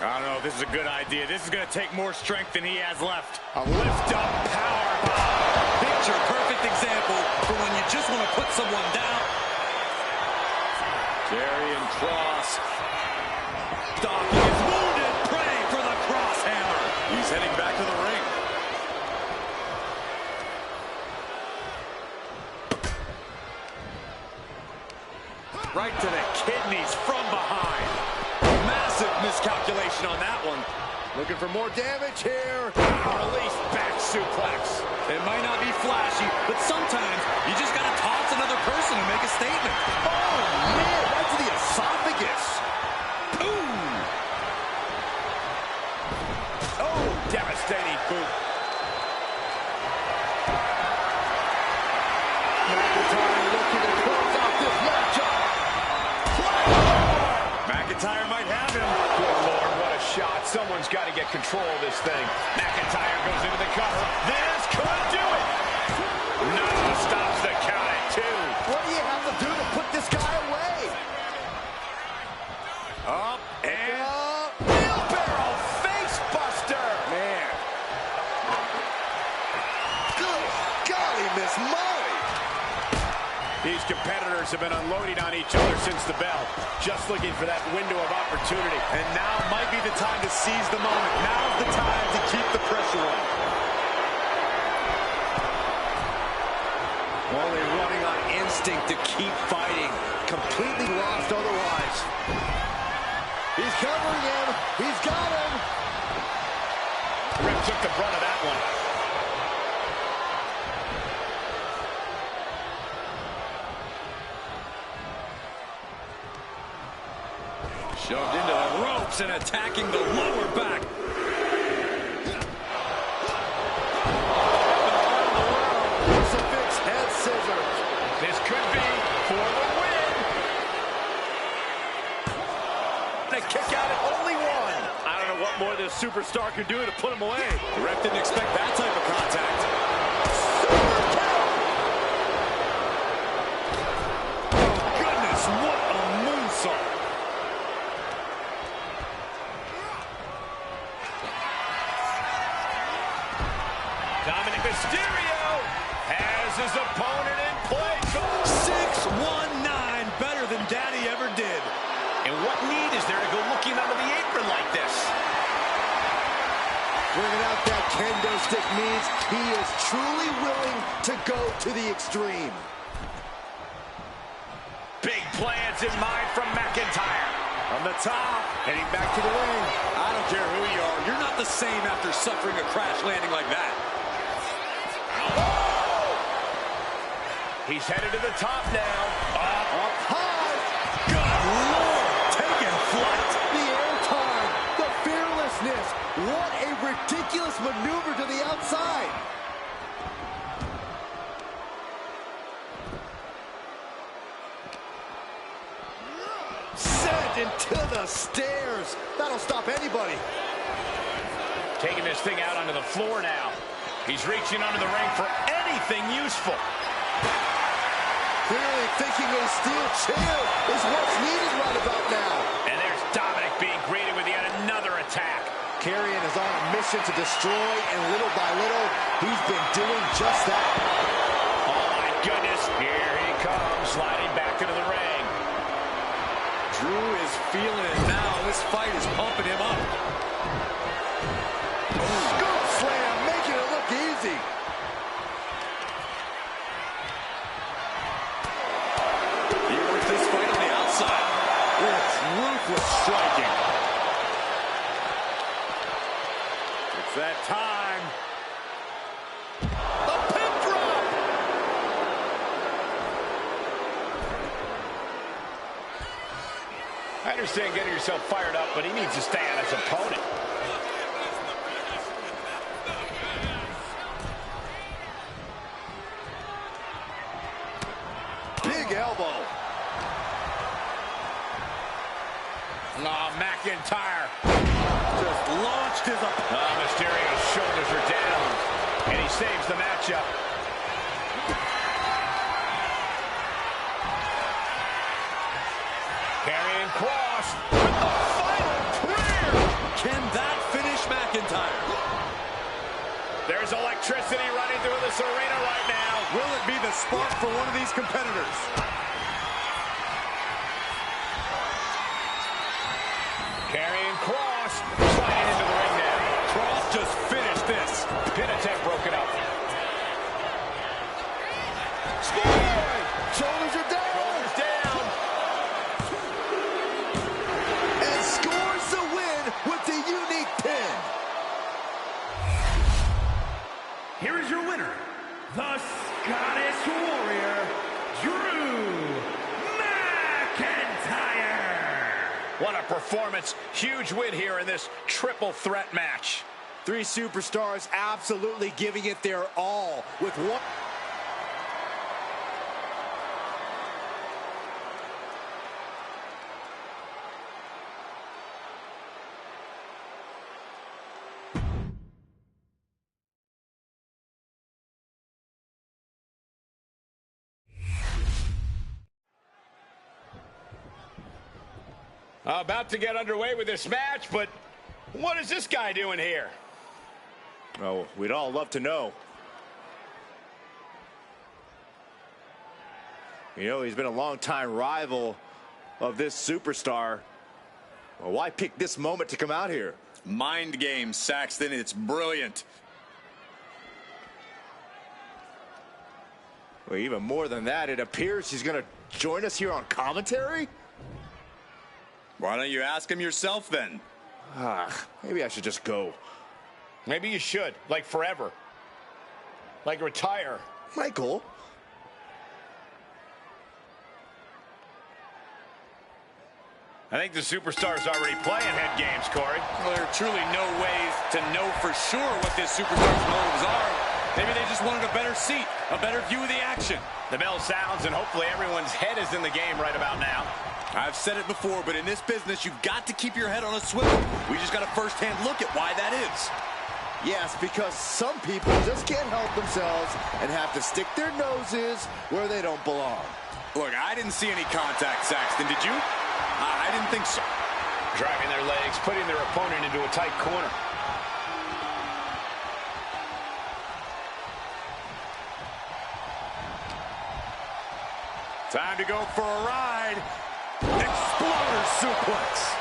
I don't know if this is a good idea. This is going to take more strength than he has left. A lift-up power bomb. Picture perfect example for when you just want to put someone down. Karrion Kross. Stalking is wounded. Praying for the cross hammer. He's heading back to the ring. Right to the kidneys from behind. Massive miscalculation on that one. Looking for more damage here. Release back suplex. It might not be flashy, but sometimes you just got to toss another person and make a statement. Oh, man, right to the esophagus. Boom! Oh, devastating boot. McIntyre looking to close out this matchup. McIntyre might have him. Good Lord, what a shot. Someone's got to get control of this thing. McIntyre goes into the cover. This could do it. No, stops the count at 2. What do you have to do to put this guy away? Up and wheelbarrow face buster. Man. Good golly, Miss Molly. These competitors have been unloading on each other since the bell. Just looking for that window of opportunity. And now might be the time to seize the moment. Now's the time to keep the pressure on. Only running on instinct to keep fighting. Completely lost otherwise. He's covering him. He's got him. Rip took the brunt of that one. Shoved into the ropes and attacking the lower back. Crucifix head scissors. This could be for the win. They kick out at only one. I don't know what more this superstar could do to put him away. The ref didn't expect that type of contact. Oh, goodness, what a moonsault. Dominic Mysterio has his opponent in place. 619, better than Daddy ever did. And what need is there to go looking under the apron like this? Bringing out that kendo stick means he is truly willing to go to the extreme. Big plans in mind from McIntyre. From the top, heading back to the ring. I don't care who you are. You're not the same after suffering a crash landing like that. He's headed to the top now. Up high. Good Lord, taking flight. The airtime, the fearlessness. What a ridiculous maneuver to the outside. Sent into the stairs. That'll stop anybody. Taking this thing out onto the floor now. He's reaching under the ring for anything useful. Clearly thinking a steel chair is what's needed right about now. And there's Dominic being greeted with yet another attack. Karrion is on a mission to destroy, and little by little, he's been doing just that. Oh my goodness, here he comes, sliding back into the ring. Drew is feeling it now. This fight is pumping him up. Scoop slam, making it look easy. He works this fight on the outside. It's ruthless striking. It's that time. The pin drop. I understand getting yourself fired up, but he needs to stay on his opponent. Big elbow. Oh, McIntyre. Just launched his opponent. Mysterio's shoulders are down, and he saves the matchup. Carrying cross with the final prayer. Can that finish McIntyre? There's electricity running through this arena right now. Will it be the spark for one of these competitors? Carrying cross, sliding into the ring now. Cross just finished this. Pin attempt broken up. Scoring! Shoulders are down. Shoulders down. And scores the win with the unique pin. Here is your winner, the Scottish Warrior, Drew McIntyre. What a performance. Huge win here in this triple threat match. Three superstars absolutely giving it their all with one. About to get underway with this match, but what is this guy doing here? Oh, we'd all love to know. You know, he's been a longtime rival of this superstar. Well, why pick this moment to come out here? Mind game, Saxton. It's brilliant. Well, even more than that, it appears he's going to join us here on commentary? Why don't you ask him yourself then? Maybe I should just go. Maybe you should, like forever. Like retire. Michael. I think the superstar's already playing head games, Corey. Well, there are truly no ways to know for sure what this superstar's motives are. Maybe they just wanted a better seat, a better view of the action. The bell sounds, and hopefully everyone's head is in the game right about now. I've said it before, but in this business, you've got to keep your head on a swivel. We just got a first-hand look at why that is. Yes, because some people just can't help themselves and have to stick their noses where they don't belong. Look, I didn't see any contact, Saxton. Did you? I didn't think so. Driving their legs, putting their opponent into a tight corner. Time to go for a ride. Exploder suplex.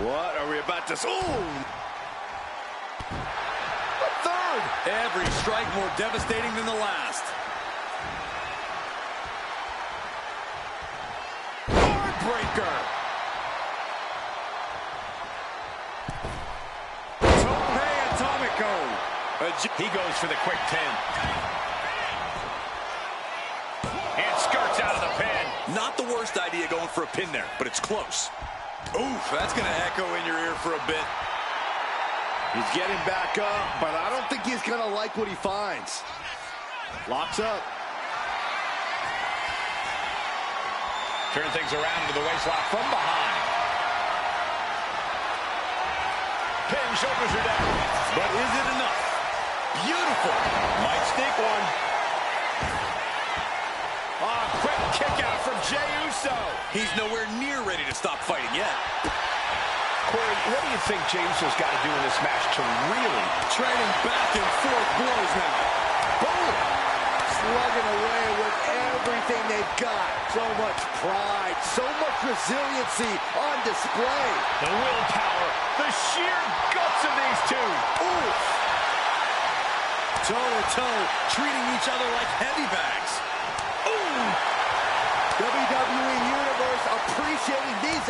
What are we about to... Ooh! A third! Every strike more devastating than the last. Heartbreaker. Tope Atomico. He goes for the quick 10. And skirts out of the pin. Not the worst idea going for a pin there, but it's close. Oof, that's going to echo in your ear for a bit. He's getting back up, but I don't think he's going to like what he finds. Locks up. Turn things around to the waistlock from behind. Pin, shoulders are down. But is it enough? Beautiful. Might sneak one. Quick kick out from Jey Uso. He's nowhere near ready to stop fighting yet. Corey, what do you think Jey Uso's got to do in this match to really... Trading back and forth blows now. Boom! Slugging away with everything they've got. So much pride, so much resiliency on display. The willpower, the sheer guts of these two. Ooh! Toe-to-toe, treating each other like heavy bags. Ooh! WWE Universe appreciating these...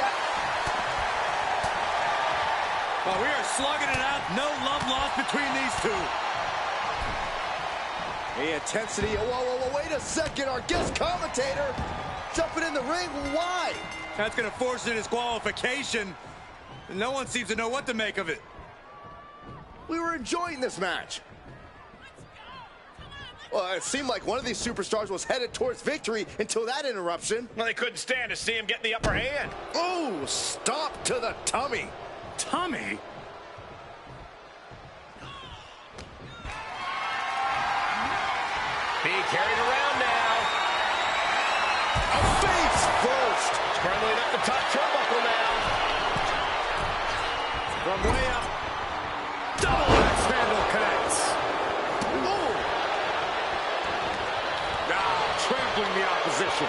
Well, we are slugging it out. No love lost between these two. The intensity. Whoa, wait a second. Our guest commentator jumping in the ring. Why? That's going to force a disqualification. No one seems to know what to make of it. We were enjoying this match. Well, it seemed like one of these superstars was headed towards victory until that interruption. Well, they couldn't stand to see him get the upper hand. Oh, stop to the tummy. Tummy? Being carried around now. A face first. Scrambling up the top turnbuckle now. From way up. Double axe handle connects. Oh. Now trampling the opposition.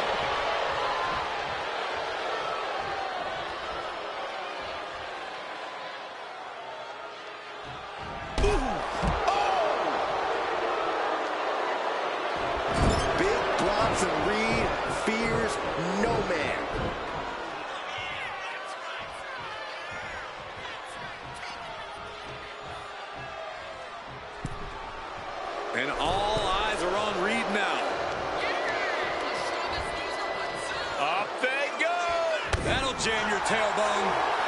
And Reed fears no man. And all eyes are on Reed now. Up they go. That'll jam your tailbone.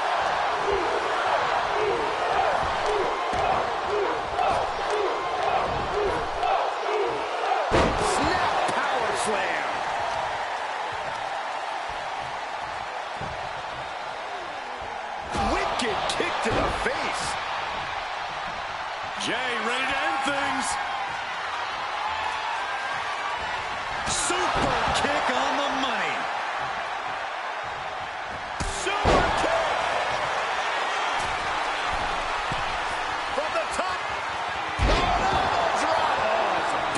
Slam. Wicked kick to the face. Jay ready to end things. Super kick on the money. Super kick. From the top.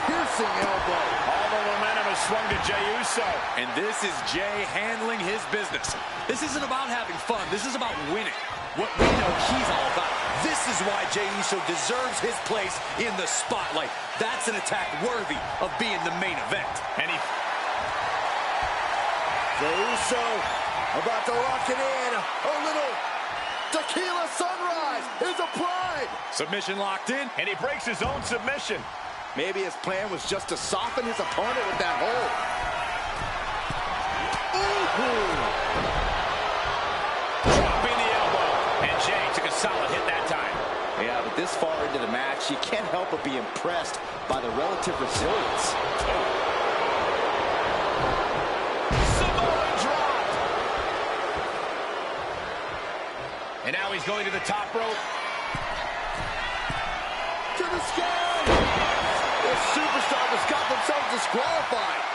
Piercing elbow. Swung to Jey Uso. And this is Jay handling his business. This isn't about having fun. This is about winning. What we know he's all about. This is why Jey Uso deserves his place in the spotlight. That's an attack worthy of being the main event. And he... Jey Uso about to lock it in. A little tequila sunrise is applied. Submission locked in. And he breaks his own submission. Maybe his plan was just to soften his opponent with that hold. Dropping the elbow. And Jay took a solid hit that time. Yeah, but this far into the match, you can't help but be impressed by the relative resilience. Samoa drop. And now he's going to the top rope. To the sky. The superstar has got themselves disqualified.